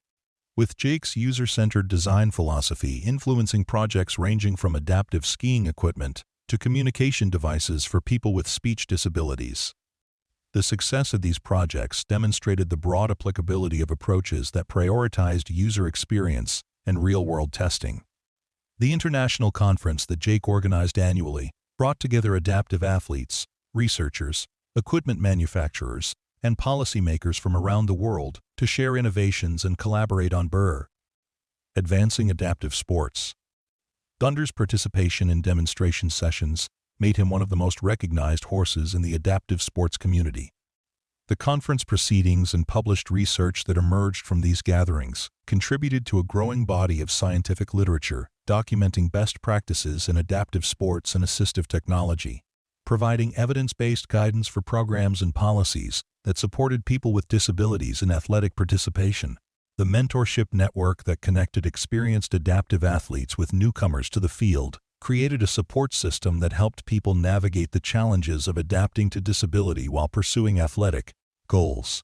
with Jake's user-centered design philosophy influencing projects ranging from adaptive skiing equipment to communication devices for people with speech disabilities. The success of these projects demonstrated the broad applicability of approaches that prioritized user experience and real-world testing. The international conference that Jake organized annually brought together adaptive athletes, researchers, equipment manufacturers, and policymakers from around the world to share innovations and collaborate on advancing adaptive sports. Thunder's participation in demonstration sessions made him one of the most recognized horses in the adaptive sports community. The conference proceedings and published research that emerged from these gatherings contributed to a growing body of scientific literature documenting best practices in adaptive sports and assistive technology, providing evidence-based guidance for programs and policies that supported people with disabilities in athletic participation. The mentorship network that connected experienced adaptive athletes with newcomers to the field created a support system that helped people navigate the challenges of adapting to disability while pursuing athletic goals.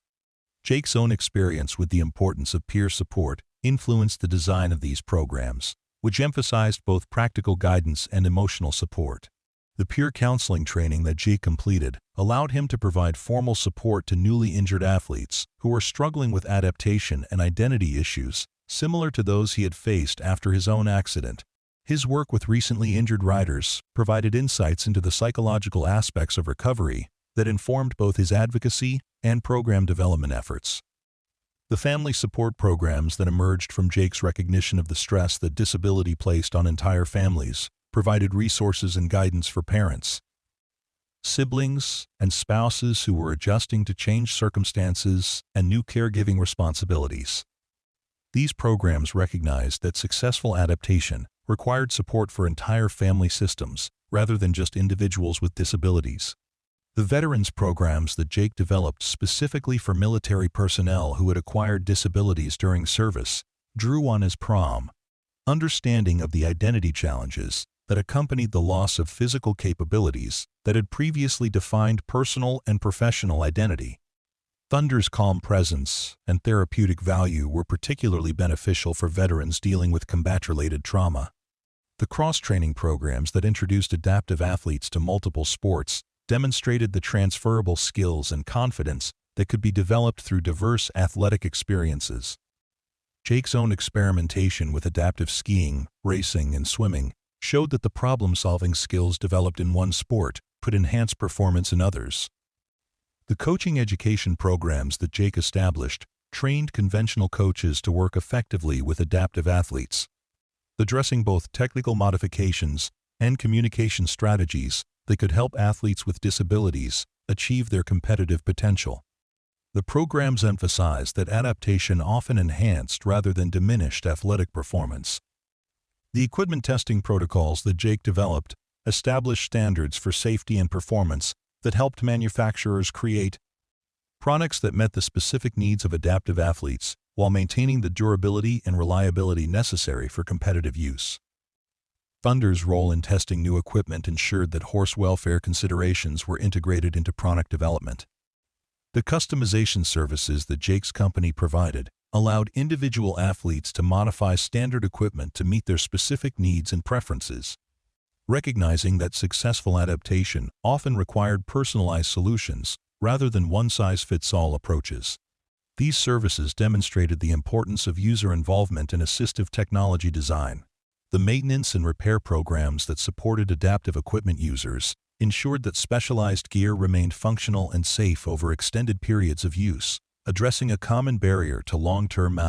Jake's own experience with the importance of peer support influenced the design of these programs, which emphasized both practical guidance and emotional support. The peer counseling training that Jake completed allowed him to provide formal support to newly injured athletes who were struggling with adaptation and identity issues similar to those he had faced after his own accident. His work with recently injured riders provided insights into the psychological aspects of recovery that informed both his advocacy and program development efforts. The family support programs that emerged from Jake's recognition of the stress that disability placed on entire families provided resources and guidance for parents, siblings, and spouses who were adjusting to changed circumstances and new caregiving responsibilities. These programs recognized that successful adaptation required support for entire family systems rather than just individuals with disabilities. The veterans programs that Jake developed specifically for military personnel who had acquired disabilities during service drew on his understanding of the identity challenges that accompanied the loss of physical capabilities that had previously defined personal and professional identity. Thunder's calm presence and therapeutic value were particularly beneficial for veterans dealing with combat-related trauma. The cross-training programs that introduced adaptive athletes to multiple sports demonstrated the transferable skills and confidence that could be developed through diverse athletic experiences. Jake's own experimentation with adaptive skiing, racing, and swimming showed that the problem-solving skills developed in one sport could enhance performance in others. The coaching education programs that Jake established trained conventional coaches to work effectively with adaptive athletes, addressing both technical modifications and communication strategies that could help athletes with disabilities achieve their competitive potential. The programs emphasized that adaptation often enhanced rather than diminished athletic performance. The equipment testing protocols that Jake developed established standards for safety and performance that helped manufacturers create products that met the specific needs of adaptive athletes while maintaining the durability and reliability necessary for competitive use. Thunder's role in testing new equipment ensured that horse welfare considerations were integrated into product development. The customization services that Jake's company provided allowed individual athletes to modify standard equipment to meet their specific needs and preferences, recognizing that successful adaptation often required personalized solutions rather than one-size-fits-all approaches. These services demonstrated the importance of user involvement in assistive technology design. The maintenance and repair programs that supported adaptive equipment users ensured that specialized gear remained functional and safe over extended periods of use, addressing a common barrier to long-term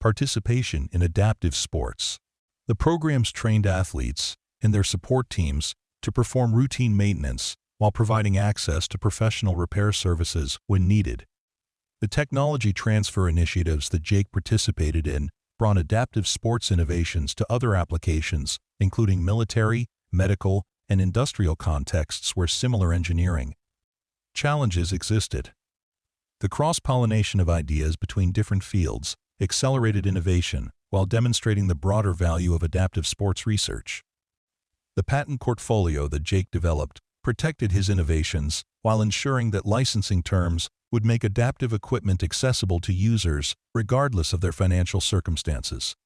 participation in adaptive sports. The programs trained athletes and their support teams to perform routine maintenance while providing access to professional repair services when needed. The technology transfer initiatives that Jake participated in brought adaptive sports innovations to other applications, including military, medical, and industrial contexts where similar engineering challenges existed. The cross-pollination of ideas between different fields accelerated innovation while demonstrating the broader value of adaptive sports research. The patent portfolio that Jake developed protected his innovations while ensuring that licensing terms would make adaptive equipment accessible to users regardless of their financial circumstances.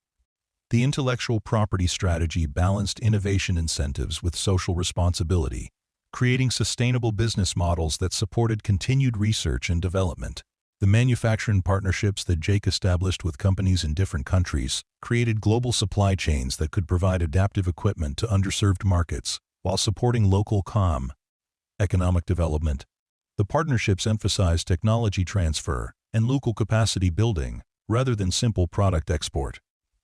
The intellectual property strategy balanced innovation incentives with social responsibility, creating sustainable business models that supported continued research and development. The manufacturing partnerships that Jake established with companies in different countries created global supply chains that could provide adaptive equipment to underserved markets while supporting local economic development. The partnerships emphasized technology transfer and local capacity building rather than simple product export.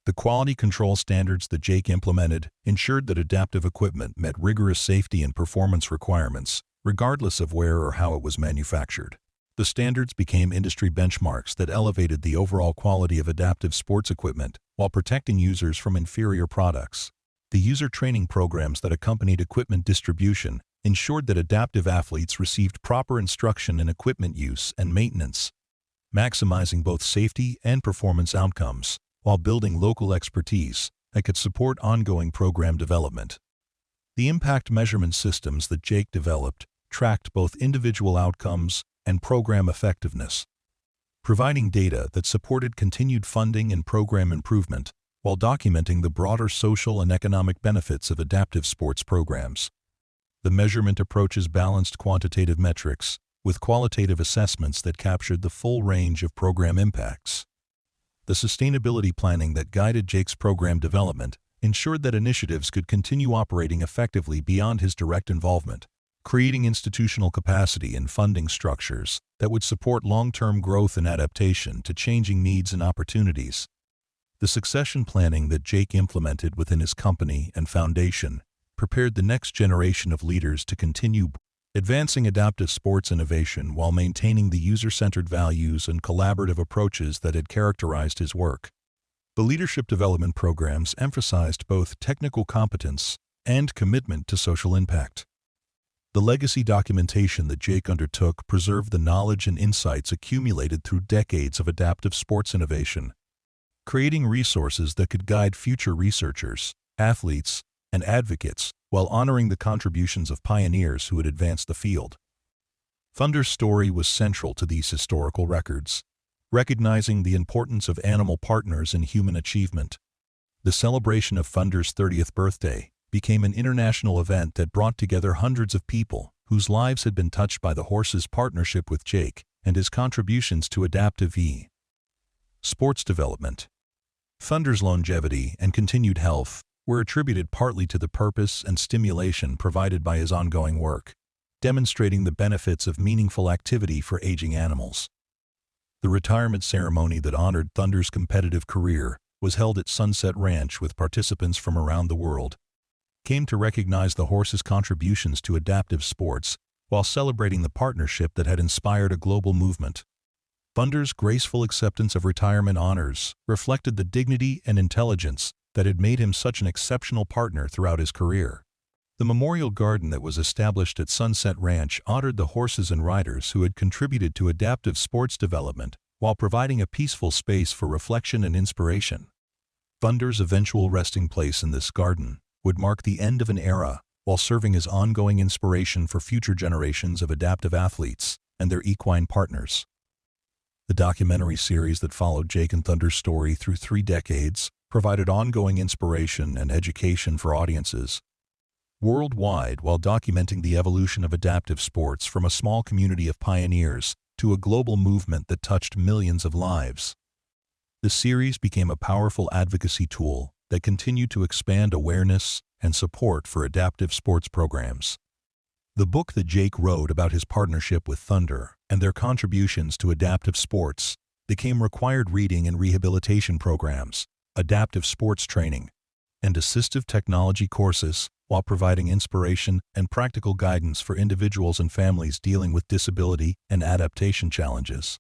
The quality control standards that Jake implemented ensured that adaptive equipment met rigorous safety and performance requirements, regardless of where or how it was manufactured. The standards became industry benchmarks that elevated the overall quality of adaptive sports equipment while protecting users from inferior products. The user training programs that accompanied equipment distribution ensured that adaptive athletes received proper instruction in equipment use and maintenance, maximizing both safety and performance outcomes, while building local expertise that could support ongoing program development. The impact measurement systems that Jake developed tracked both individual outcomes and program effectiveness, providing data that supported continued funding and program improvement while documenting the broader social and economic benefits of adaptive sports programs. The measurement approaches balanced quantitative metrics with qualitative assessments that captured the full range of program impacts. The sustainability planning that guided Jake's program development ensured that initiatives could continue operating effectively beyond his direct involvement, creating institutional capacity and funding structures that would support long-term growth and adaptation to changing needs and opportunities. The succession planning that Jake implemented within his company and foundation prepared the next generation of leaders to continue advancing adaptive sports innovation while maintaining the user-centered values and collaborative approaches that had characterized his work. The leadership development programs emphasized both technical competence and commitment to social impact. The legacy documentation that Jake undertook preserved the knowledge and insights accumulated through decades of adaptive sports innovation, creating resources that could guide future researchers, athletes, and advocates while honoring the contributions of pioneers who had advanced the field. Thunder's story was central to these historical records, recognizing the importance of animal partners in human achievement. The celebration of Thunder's 30th birthday became an international event that brought together hundreds of people whose lives had been touched by the horse's partnership with Jake and his contributions to adaptive sports development. Thunder's longevity and continued health were attributed partly to the purpose and stimulation provided by his ongoing work, demonstrating the benefits of meaningful activity for aging animals. The retirement ceremony that honored Thunder's competitive career was held at Sunset Ranch with participants from around the world, came to recognize the horse's contributions to adaptive sports while celebrating the partnership that had inspired a global movement. Thunder's graceful acceptance of retirement honors reflected the dignity and intelligence that had made him such an exceptional partner throughout his career. The memorial garden that was established at Sunset Ranch honored the horses and riders who had contributed to adaptive sports development while providing a peaceful space for reflection and inspiration. Thunder's eventual resting place in this garden would mark the end of an era while serving as ongoing inspiration for future generations of adaptive athletes and their equine partners. The documentary series that followed Jake and Thunder's story through 3 decades provided ongoing inspiration and education for audiences worldwide while documenting the evolution of adaptive sports from a small community of pioneers to a global movement that touched millions of lives. The series became a powerful advocacy tool that continued to expand awareness and support for adaptive sports programs. The book that Jake wrote about his partnership with Thunder and their contributions to adaptive sports became required reading in rehabilitation programs, adaptive sports training, and assistive technology courses, while providing inspiration and practical guidance for individuals and families dealing with disability and adaptation challenges.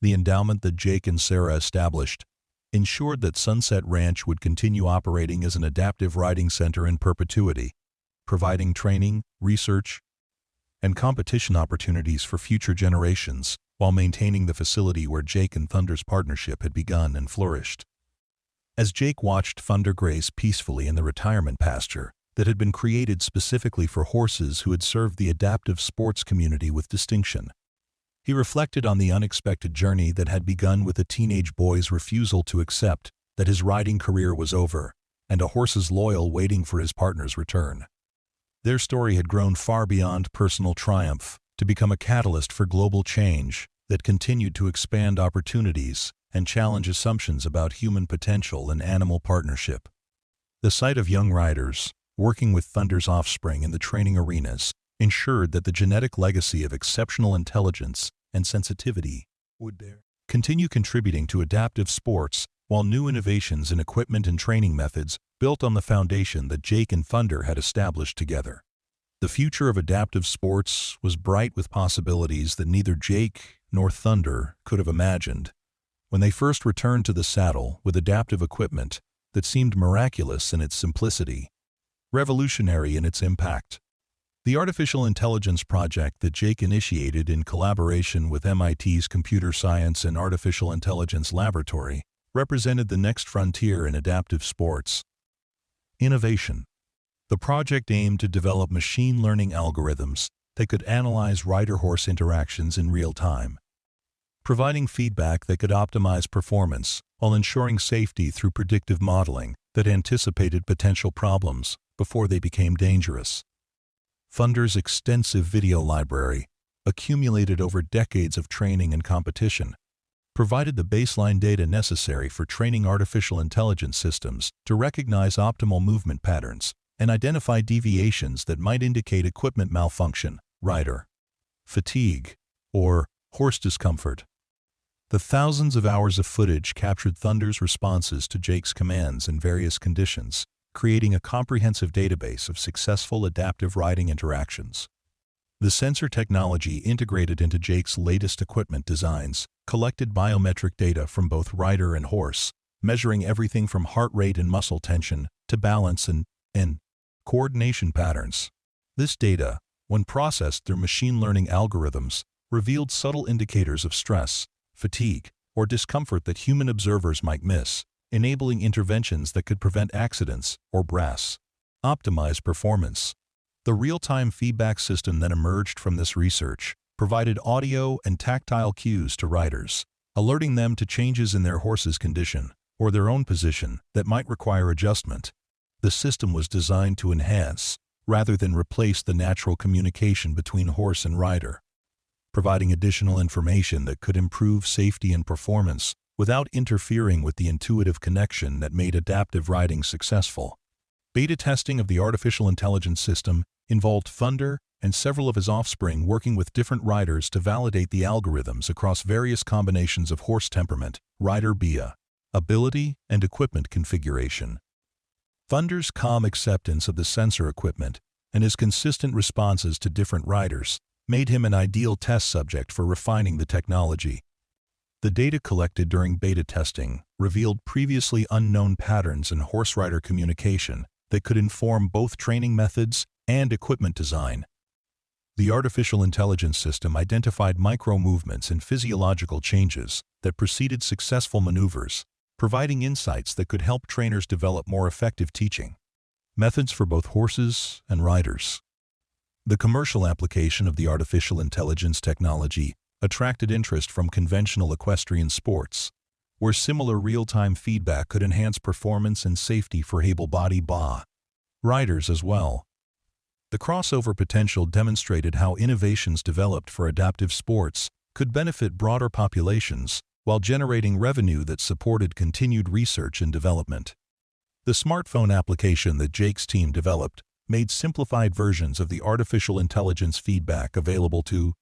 The endowment that Jake and Sarah established ensured that Sunset Ranch would continue operating as an adaptive riding center in perpetuity, providing training, research, and competition opportunities for future generations, while maintaining the facility where Jake and Thunder's partnership had begun and flourished. As Jake watched Thunder graze peacefully in the retirement pasture that had been created specifically for horses who had served the adaptive sports community with distinction, he reflected on the unexpected journey that had begun with a teenage boy's refusal to accept that his riding career was over and a horse's loyal waiting for his partner's return. Their story had grown far beyond personal triumph to become a catalyst for global change that continued to expand opportunities and challenge assumptions about human potential and animal partnership. The sight of young riders working with Thunder's offspring in the training arenas ensured that the genetic legacy of exceptional intelligence and sensitivity would continue contributing to adaptive sports, while new innovations in equipment and training methods built on the foundation that Jake and Thunder had established together. The future of adaptive sports was bright with possibilities that neither Jake nor Thunder could have imagined when they first returned to the saddle with adaptive equipment that seemed miraculous in its simplicity, revolutionary in its impact. The artificial intelligence project that Jake initiated in collaboration with MIT's Computer Science and Artificial Intelligence Laboratory represented the next frontier in adaptive sports. Innovation. The project aimed to develop machine learning algorithms that could analyze rider-horse interactions in real time, providing feedback that could optimize performance while ensuring safety through predictive modeling that anticipated potential problems before they became dangerous. Thunder's extensive video library, accumulated over decades of training and competition, provided the baseline data necessary for training artificial intelligence systems to recognize optimal movement patterns and identify deviations that might indicate equipment malfunction, rider fatigue, or horse discomfort. The thousands of hours of footage captured Thunder's responses to Jake's commands in various conditions, creating a comprehensive database of successful adaptive riding interactions. The sensor technology integrated into Jake's latest equipment designs collected biometric data from both rider and horse, measuring everything from heart rate and muscle tension to balance and coordination patterns. This data, when processed through machine learning algorithms, revealed subtle indicators of stress, fatigue, or discomfort that human observers might miss, enabling interventions that could prevent accidents or optimize performance. The real-time feedback system that emerged from this research provided audio and tactile cues to riders, alerting them to changes in their horse's condition or their own position that might require adjustment. The system was designed to enhance, rather than replace, the natural communication between horse and rider, providing additional information that could improve safety and performance without interfering with the intuitive connection that made adaptive riding successful. Beta testing of the artificial intelligence system involved Thunder and several of his offspring working with different riders to validate the algorithms across various combinations of horse temperament, rider ability, and equipment configuration. Thunder's calm acceptance of the sensor equipment and his consistent responses to different riders made him an ideal test subject for refining the technology. The data collected during beta testing revealed previously unknown patterns in horse-rider communication that could inform both training methods and equipment design. The artificial intelligence system identified micro-movements and physiological changes that preceded successful maneuvers, providing insights that could help trainers develop more effective teaching methods for both horses and riders. The commercial application of the artificial intelligence technology attracted interest from conventional equestrian sports, where similar real-time feedback could enhance performance and safety for able-bodied riders as well. The crossover potential demonstrated how innovations developed for adaptive sports could benefit broader populations while generating revenue that supported continued research and development. The smartphone application that Jake's team developed made simplified versions of the artificial intelligence feedback available to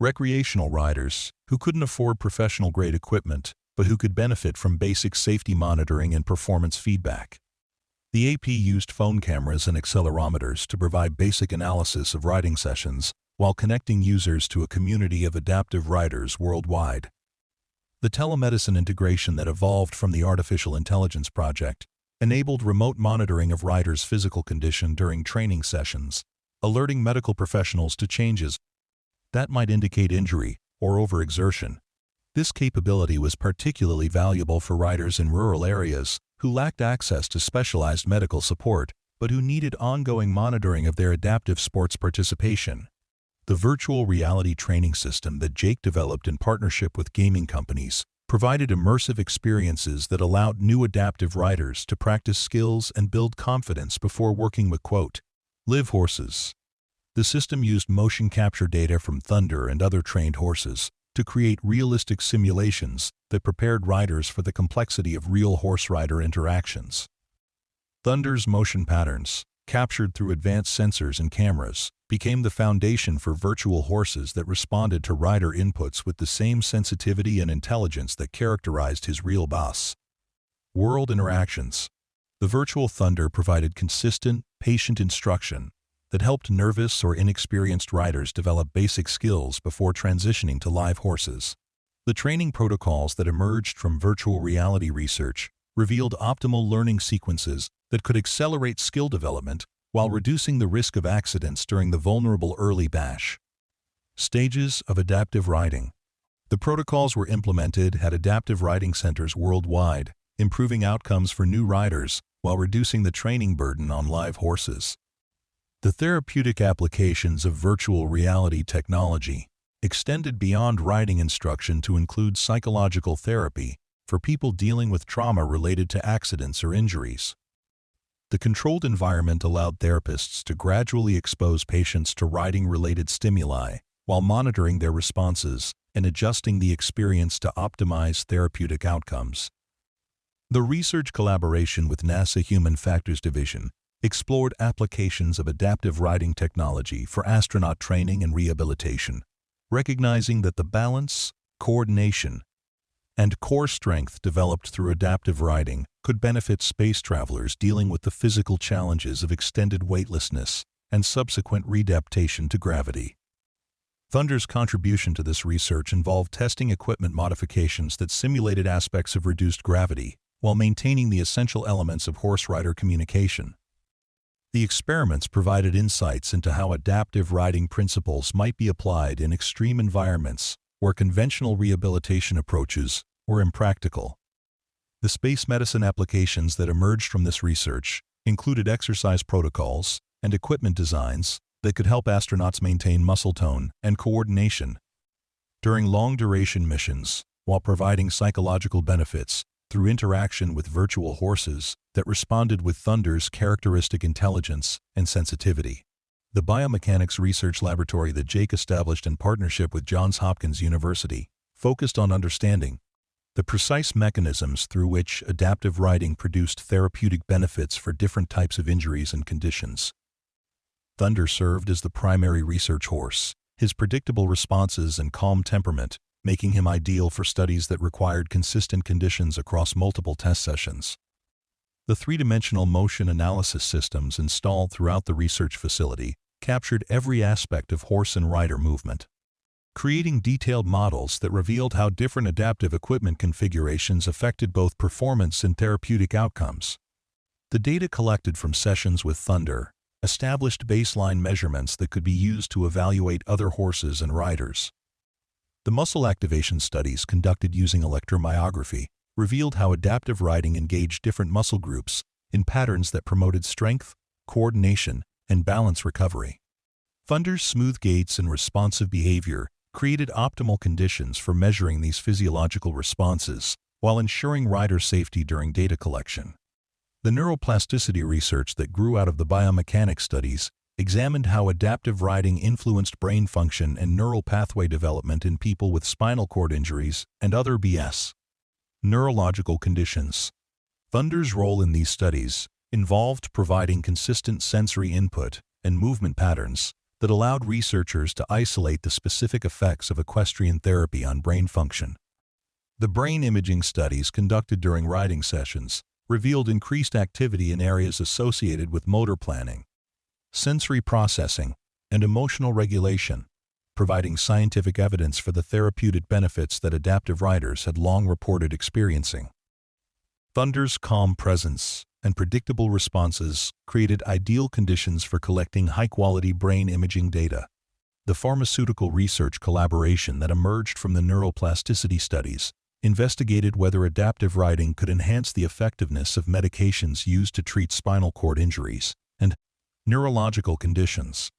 recreational riders who couldn't afford professional-grade equipment but who could benefit from basic safety monitoring and performance feedback. The AP used phone cameras and accelerometers to provide basic analysis of riding sessions while connecting users to a community of adaptive riders worldwide. The telemedicine integration that evolved from the artificial intelligence project enabled remote monitoring of riders' physical condition during training sessions, alerting medical professionals to changes that might indicate injury or overexertion. This capability was particularly valuable for riders in rural areas who lacked access to specialized medical support but who needed ongoing monitoring of their adaptive sports participation. The virtual reality training system that Jake developed in partnership with gaming companies provided immersive experiences that allowed new adaptive riders to practice skills and build confidence before working with, live horses. The system used motion capture data from Thunder and other trained horses to create realistic simulations that prepared riders for the complexity of real horse rider interactions. Thunder's motion patterns, captured through advanced sensors and cameras, became the foundation for virtual horses that responded to rider inputs with the same sensitivity and intelligence that characterized his real boss. World interactions. The virtual Thunder provided consistent, patient instruction that helped nervous or inexperienced riders develop basic skills before transitioning to live horses. The training protocols that emerged from virtual reality research revealed optimal learning sequences that could accelerate skill development while reducing the risk of accidents during the vulnerable early bash. Stages of adaptive riding. The protocols were implemented at adaptive riding centers worldwide, improving outcomes for new riders while reducing the training burden on live horses. The therapeutic applications of virtual reality technology extended beyond riding instruction to include psychological therapy for people dealing with trauma related to accidents or injuries. The controlled environment allowed therapists to gradually expose patients to riding-related stimuli while monitoring their responses and adjusting the experience to optimize therapeutic outcomes. The research collaboration with NASA Human Factors Division explored applications of adaptive riding technology for astronaut training and rehabilitation, recognizing that the balance, coordination, and core strength developed through adaptive riding could benefit space travelers dealing with the physical challenges of extended weightlessness and subsequent readaptation to gravity. Thunder's contribution to this research involved testing equipment modifications that simulated aspects of reduced gravity while maintaining the essential elements of horse-rider communication. The experiments provided insights into how adaptive riding principles might be applied in extreme environments where conventional rehabilitation approaches were impractical. The space medicine applications that emerged from this research included exercise protocols and equipment designs that could help astronauts maintain muscle tone and coordination during long-duration missions, while providing psychological benefits through interaction with virtual horses that responded with Thunder's characteristic intelligence and sensitivity. The biomechanics research laboratory that Jake established in partnership with Johns Hopkins University focused on understanding the precise mechanisms through which adaptive riding produced therapeutic benefits for different types of injuries and conditions. Thunder served as the primary research horse, his predictable responses and calm temperament making him ideal for studies that required consistent conditions across multiple test sessions. The three-dimensional motion analysis systems installed throughout the research facility captured every aspect of horse and rider movement, creating detailed models that revealed how different adaptive equipment configurations affected both performance and therapeutic outcomes. The data collected from sessions with Thunder established baseline measurements that could be used to evaluate other horses and riders. The muscle activation studies conducted using electromyography revealed how adaptive riding engaged different muscle groups in patterns that promoted strength, coordination, and balance recovery. Thunder's smooth gaits and responsive behavior created optimal conditions for measuring these physiological responses while ensuring rider safety during data collection. The neuroplasticity research that grew out of the biomechanics studies examined how adaptive riding influenced brain function and neural pathway development in people with spinal cord injuries and other neurological conditions. Thunder's role in these studies involved providing consistent sensory input and movement patterns that allowed researchers to isolate the specific effects of equestrian therapy on brain function. The brain imaging studies conducted during riding sessions revealed increased activity in areas associated with motor planning, sensory processing, and emotional regulation, providing scientific evidence for the therapeutic benefits that adaptive riders had long reported experiencing. Thunder's calm presence and predictable responses created ideal conditions for collecting high-quality brain imaging data. The pharmaceutical research collaboration that emerged from the neuroplasticity studies investigated whether adaptive riding could enhance the effectiveness of medications used to treat spinal cord injuries and neurological conditions.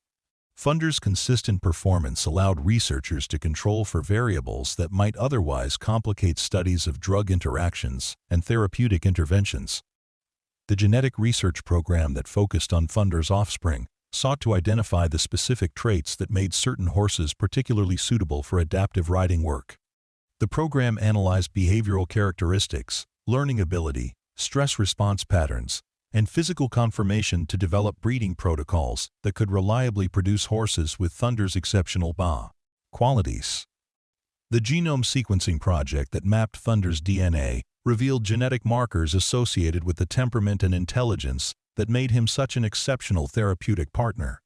Thunder's consistent performance allowed researchers to control for variables that might otherwise complicate studies of drug interactions and therapeutic interventions. The genetic research program that focused on Thunder's offspring sought to identify the specific traits that made certain horses particularly suitable for adaptive riding work. The program analyzed behavioral characteristics, learning ability, stress response patterns, and physical conformation to develop breeding protocols that could reliably produce horses with Thunder's exceptional qualities. The genome sequencing project that mapped Thunder's DNA revealed genetic markers associated with the temperament and intelligence that made him such an exceptional therapeutic partner.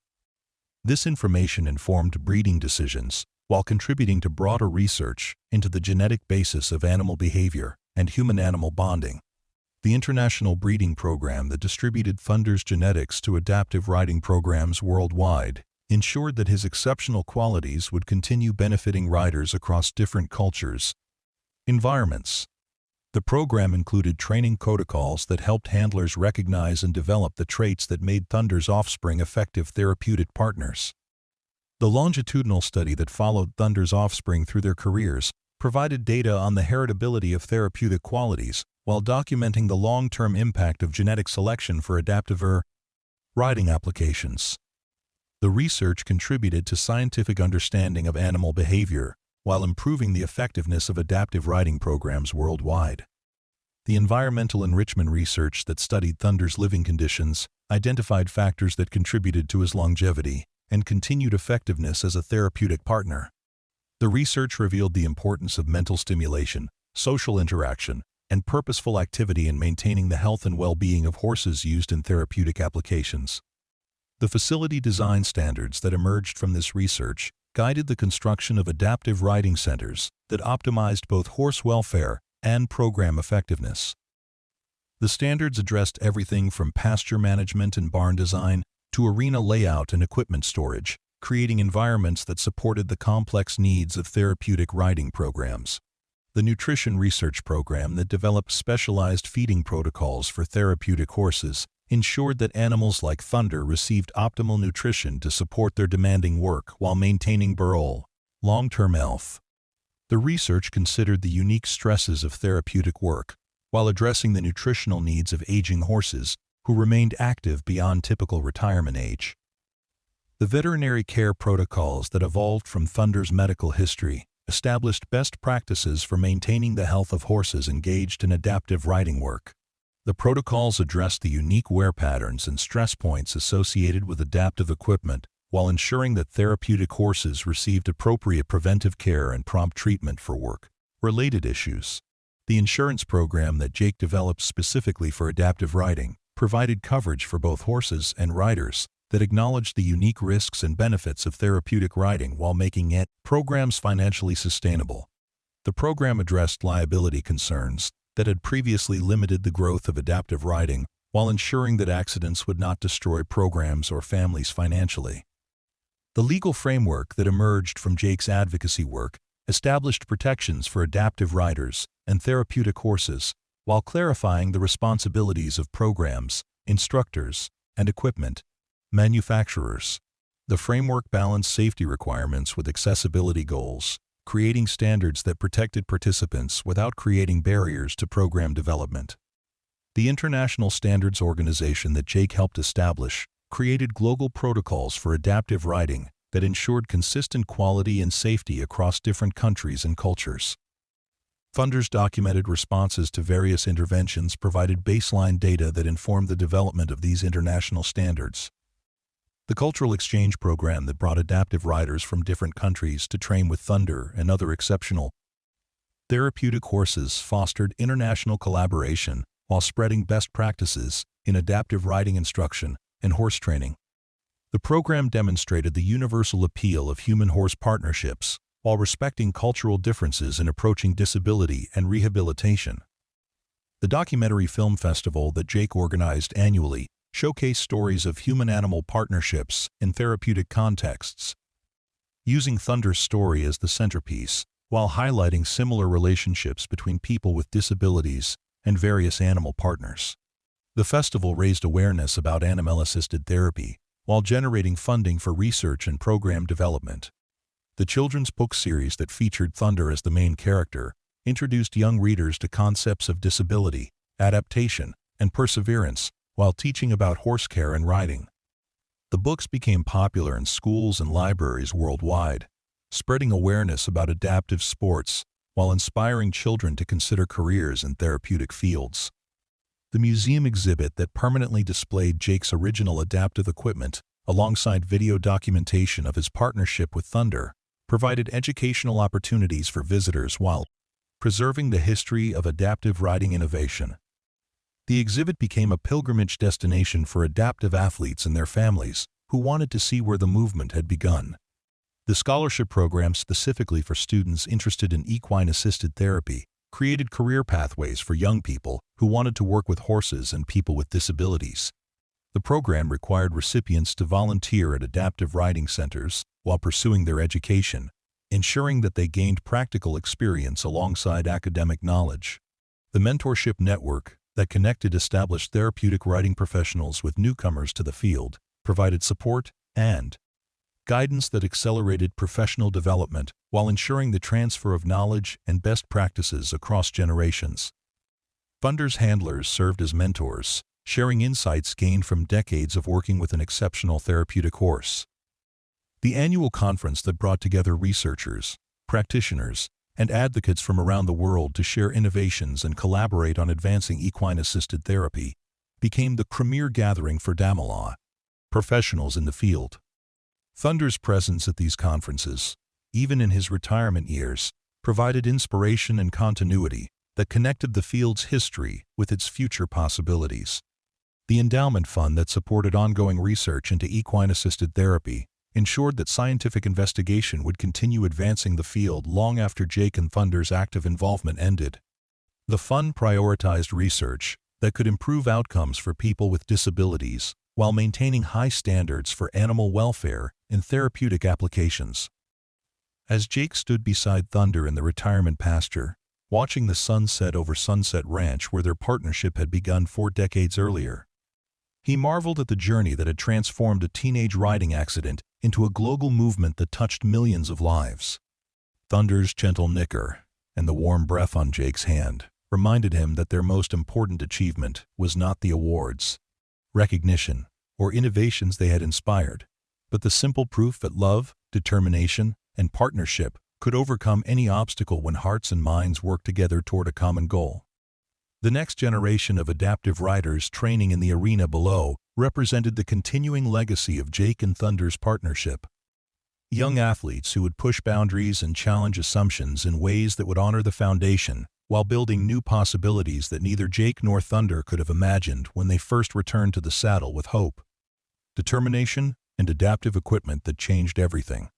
This information informed breeding decisions while contributing to broader research into the genetic basis of animal behavior and human-animal bonding. The international breeding program that distributed Thunder's genetics to adaptive riding programs worldwide ensured that his exceptional qualities would continue benefiting riders across different cultures. Environments. The program included training protocols that helped handlers recognize and develop the traits that made Thunder's offspring effective therapeutic partners. The longitudinal study that followed Thunder's offspring through their careers provided data on the heritability of therapeutic qualities while documenting the long-term impact of genetic selection for adaptive riding applications. The research contributed to scientific understanding of animal behavior while improving the effectiveness of adaptive riding programs worldwide. The environmental enrichment research that studied Thunder's living conditions identified factors that contributed to his longevity and continued effectiveness as a therapeutic partner. The research revealed the importance of mental stimulation, social interaction, and purposeful activity in maintaining the health and well-being of horses used in therapeutic applications. The facility design standards that emerged from this research guided the construction of adaptive riding centers that optimized both horse welfare and program effectiveness. The standards addressed everything from pasture management and barn design to arena layout and equipment storage, creating environments that supported the complex needs of therapeutic riding programs. The nutrition research program that developed specialized feeding protocols for therapeutic horses ensured that animals like Thunder received optimal nutrition to support their demanding work while maintaining long-term health. The research considered the unique stresses of therapeutic work while addressing the nutritional needs of aging horses who remained active beyond typical retirement age. The veterinary care protocols that evolved from Thunder's medical history established best practices for maintaining the health of horses engaged in adaptive riding work. The protocols addressed the unique wear patterns and stress points associated with adaptive equipment while ensuring that therapeutic horses received appropriate preventive care and prompt treatment for work-related issues. The insurance program that Jake developed specifically for adaptive riding provided coverage for both horses and riders that acknowledged the unique risks and benefits of therapeutic riding while making programs financially sustainable. The program addressed liability concerns that had previously limited the growth of adaptive riding while ensuring that accidents would not destroy programs or families financially. The legal framework that emerged from Jake's advocacy work established protections for adaptive riders and therapeutic horses while clarifying the responsibilities of programs, instructors, and equipment manufacturers. The framework balanced safety requirements with accessibility goals, creating standards that protected participants without creating barriers to program development. The international standards organization that Jake helped establish created global protocols for adaptive riding that ensured consistent quality and safety across different countries and cultures. Thunder's documented responses to various interventions provided baseline data that informed the development of these international standards. The cultural exchange program that brought adaptive riders from different countries to train with Thunder and other exceptional therapeutic horses fostered international collaboration while spreading best practices in adaptive riding instruction and horse training. The program demonstrated the universal appeal of human-horse partnerships while respecting cultural differences in approaching disability and rehabilitation. The documentary film festival that Jake organized annually showcased stories of human-animal partnerships in therapeutic contexts, using Thunder's story as the centerpiece while highlighting similar relationships between people with disabilities and various animal partners. The festival raised awareness about animal-assisted therapy while generating funding for research and program development. The children's book series that featured Thunder as the main character introduced young readers to concepts of disability, adaptation, and perseverance while teaching about horse care and riding. The books became popular in schools and libraries worldwide, spreading awareness about adaptive sports while inspiring children to consider careers in therapeutic fields. The museum exhibit that permanently displayed Jake's original adaptive equipment, alongside video documentation of his partnership with Thunder, provided educational opportunities for visitors while preserving the history of adaptive riding innovation. The exhibit became a pilgrimage destination for adaptive athletes and their families who wanted to see where the movement had begun. The scholarship program specifically for students interested in equine-assisted therapy created career pathways for young people who wanted to work with horses and people with disabilities. The program required recipients to volunteer at adaptive riding centers while pursuing their education, ensuring that they gained practical experience alongside academic knowledge. The mentorship network that connected established therapeutic riding professionals with newcomers to the field provided support and guidance that accelerated professional development while ensuring the transfer of knowledge and best practices across generations. Thunder's handlers served as mentors, sharing insights gained from decades of working with an exceptional therapeutic horse. The annual conference that brought together researchers, practitioners, and advocates from around the world to share innovations and collaborate on advancing equine-assisted therapy became the premier gathering for DAMLA professionals in the field. Thunder's presence at these conferences, even in his retirement years, provided inspiration and continuity that connected the field's history with its future possibilities. The endowment fund that supported ongoing research into equine-assisted therapy ensured that scientific investigation would continue advancing the field long after Jake and Thunder's active involvement ended. The fund prioritized research that could improve outcomes for people with disabilities while maintaining high standards for animal welfare in therapeutic applications. As Jake stood beside Thunder in the retirement pasture, watching the sun set over Sunset Ranch where their partnership had begun 4 decades earlier, he marveled at the journey that had transformed a teenage riding accident into a global movement that touched millions of lives. Thunder's gentle nicker and the warm breath on Jake's hand reminded him that their most important achievement was not the awards, recognition, or innovations they had inspired, but the simple proof that love, determination, and partnership could overcome any obstacle when hearts and minds work together toward a common goal. The next generation of adaptive riders training in the arena below represented the continuing legacy of Jake and Thunder's partnership. Young athletes who would push boundaries and challenge assumptions in ways that would honor the foundation while building new possibilities that neither Jake nor Thunder could have imagined when they first returned to the saddle with hope, determination, and adaptive equipment that changed everything.